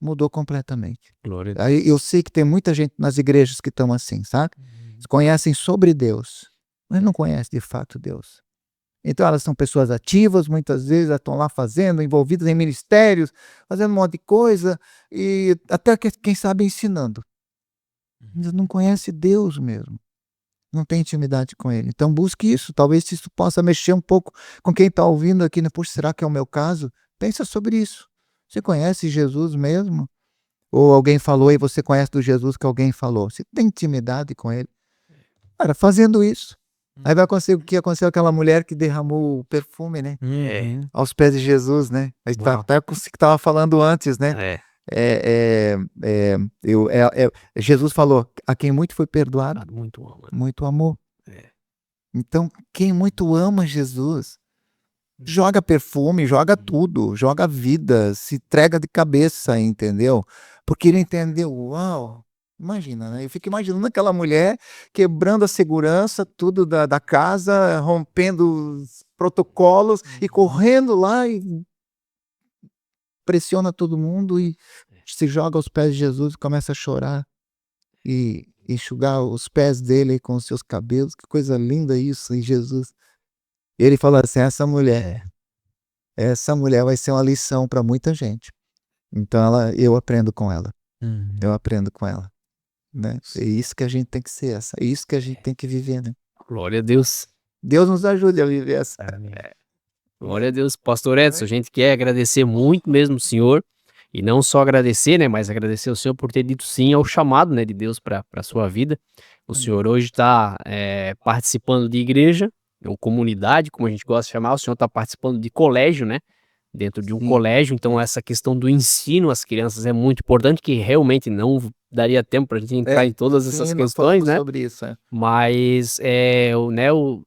mudou completamente. Glória. Aí eu sei que tem muita gente nas igrejas que estão assim, sabe? Eles conhecem sobre Deus, mas não conhecem de fato Deus. Então elas são pessoas ativas, muitas vezes elas estão lá fazendo, envolvidas em ministérios, fazendo um monte de coisa, e até quem sabe ensinando. Mas não conhece Deus mesmo. Não tem intimidade com Ele. Então busque isso, talvez isso possa mexer um pouco com quem está ouvindo aqui, né? Puxa, será que é o meu caso? Pensa sobre isso. Você conhece Jesus mesmo? Ou alguém falou e você conhece do Jesus que alguém falou? Você tem intimidade com Ele? Cara, fazendo isso. Aí vai acontecer o que aconteceu com aquela mulher que derramou o perfume, né? Aos pés de Jesus, né? Até o que você estava falando antes, né? Jesus falou, a quem muito foi perdoado, muito amor. Então, quem muito ama Jesus, joga perfume, joga tudo, joga vida, se entrega de cabeça, entendeu? Porque ele entendeu, uau, imagina, né? Eu fico imaginando aquela mulher quebrando a segurança, tudo da casa, rompendo os protocolos e correndo lá e pressiona todo mundo e se joga aos pés de Jesus e começa a chorar e enxugar os pés dele com os seus cabelos. Que coisa linda isso, em Jesus. E ele fala assim: essa mulher vai ser uma lição para muita gente. Então eu aprendo com ela. Eu aprendo com ela, né? É isso que a gente tem que ser, é isso que a gente tem que viver, né? Glória a Deus. Deus nos ajude a viver essa. Glória a Deus. Pastor Edson, a gente quer agradecer muito mesmo o senhor. E não só agradecer, né, mas agradecer ao senhor por ter dito sim ao chamado, né, de Deus para a sua vida. O senhor hoje está participando de igreja, ou comunidade, como a gente gosta de chamar. O senhor está participando de colégio, né, dentro de um colégio. Então essa questão do ensino às crianças é muito importante, que realmente não daria tempo para a gente entrar em todas essas questões, né? Sobre isso, Mas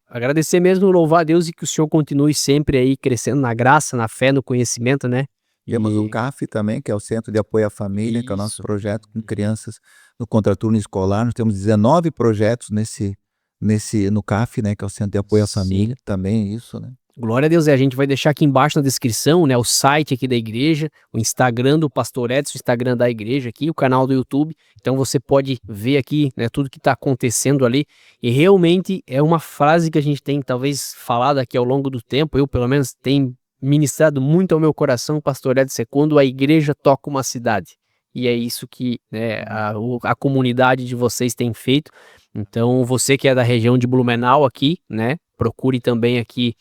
agradecer mesmo, louvar a Deus e que o senhor continue sempre aí crescendo na graça, na fé, no conhecimento, né? Temos o CAF também, que é o Centro de Apoio à Família, que é o nosso projeto com crianças no contraturno escolar. Nós temos 19 projetos no CAF, né, que é o Centro de Apoio à Família, também isso, né? Glória a Deus, a gente vai deixar aqui embaixo na descrição, né, o site aqui da igreja, o Instagram do Pastor Edson, o Instagram da igreja aqui, o canal do YouTube. Então você pode ver aqui, né, tudo que está acontecendo ali. E realmente é uma frase que a gente tem talvez falado aqui ao longo do tempo, eu pelo menos tenho ministrado muito ao meu coração, Pastor Edson, é quando a igreja toca uma cidade. E é isso que, né, a comunidade de vocês tem feito. Então você que é da região de Blumenau aqui, né, procure também aqui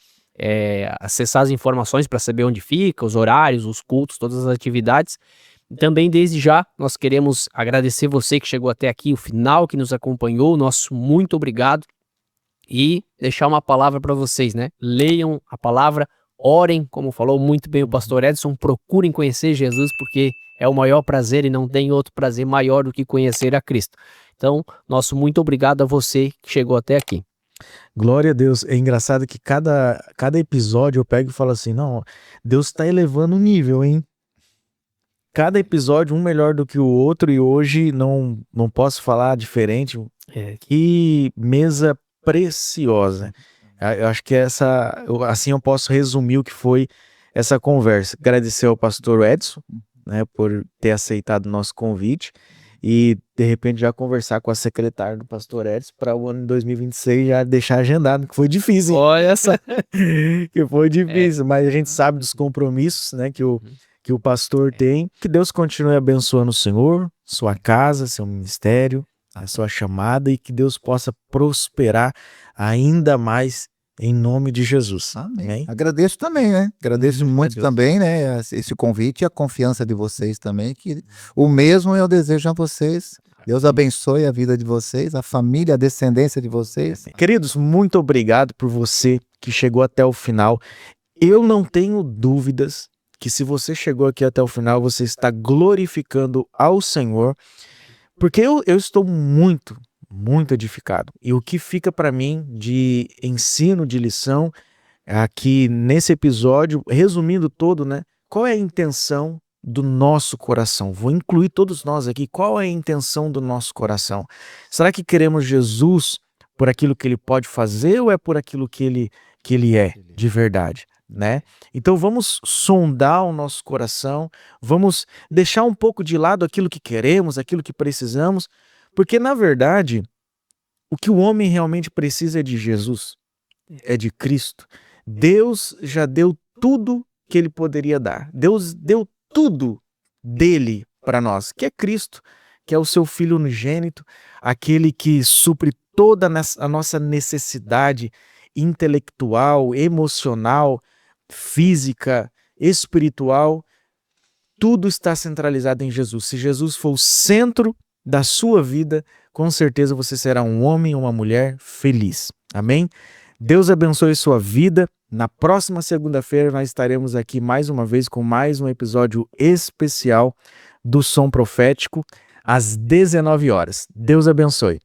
acessar as informações para saber onde fica, os horários, os cultos, todas as atividades. Também desde já nós queremos agradecer você que chegou até aqui, o final, que nos acompanhou, nosso muito obrigado, e deixar uma palavra para vocês, né? Leiam a palavra, orem, como falou muito bem o pastor Edson, procurem conhecer Jesus, porque é o maior prazer e não tem outro prazer maior do que conhecer a Cristo. Então, nosso muito obrigado a você que chegou até aqui. Glória a Deus. É engraçado que cada episódio eu pego e falo assim, não, Deus está elevando o nível, hein? Cada episódio um melhor do que o outro, e hoje não posso falar diferente. Que mesa preciosa. Eu acho que assim eu posso resumir o que foi essa conversa. Agradecer ao pastor Edson, né, por ter aceitado o nosso convite. E, de repente, já conversar com a secretária do pastor Edson para o ano de 2026 já deixar agendado, que foi difícil, hein? Olha essa. Que foi difícil, mas a gente sabe dos compromissos, né, que o pastor tem. Que Deus continue abençoando o senhor, sua casa, seu ministério, a sua chamada, e que Deus possa prosperar ainda mais em nome de Jesus. Amém. Agradeço também, né? Agradeço muito também, né? Esse convite e a confiança de vocês também, que o mesmo eu desejo a vocês. Deus abençoe a vida de vocês, a família, a descendência de vocês. Queridos, muito obrigado por você que chegou até o final. Eu não tenho dúvidas que se você chegou aqui até o final, você está glorificando ao Senhor, porque eu estou muito edificado. E o que fica para mim de ensino, de lição, aqui nesse episódio, resumindo todo, né? Qual é a intenção do nosso coração? Vou incluir todos nós aqui. Qual é a intenção do nosso coração? Será que queremos Jesus por aquilo que ele pode fazer, ou é por aquilo que ele é de verdade, né? Então vamos sondar o nosso coração, vamos deixar um pouco de lado aquilo que queremos, aquilo que precisamos, porque, na verdade, o que o homem realmente precisa é de Jesus, é de Cristo. Deus já deu tudo que ele poderia dar. Deus deu tudo dele para nós, que é Cristo, que é o seu Filho unigênito, aquele que supre toda a nossa necessidade intelectual, emocional, física, espiritual. Tudo está centralizado em Jesus. Se Jesus for o centro da sua vida, com certeza você será um homem ou uma mulher feliz. Amém? Deus abençoe sua vida. Na próxima segunda-feira nós estaremos aqui mais uma vez com mais um episódio especial do Som Profético, às 19 horas. Deus abençoe.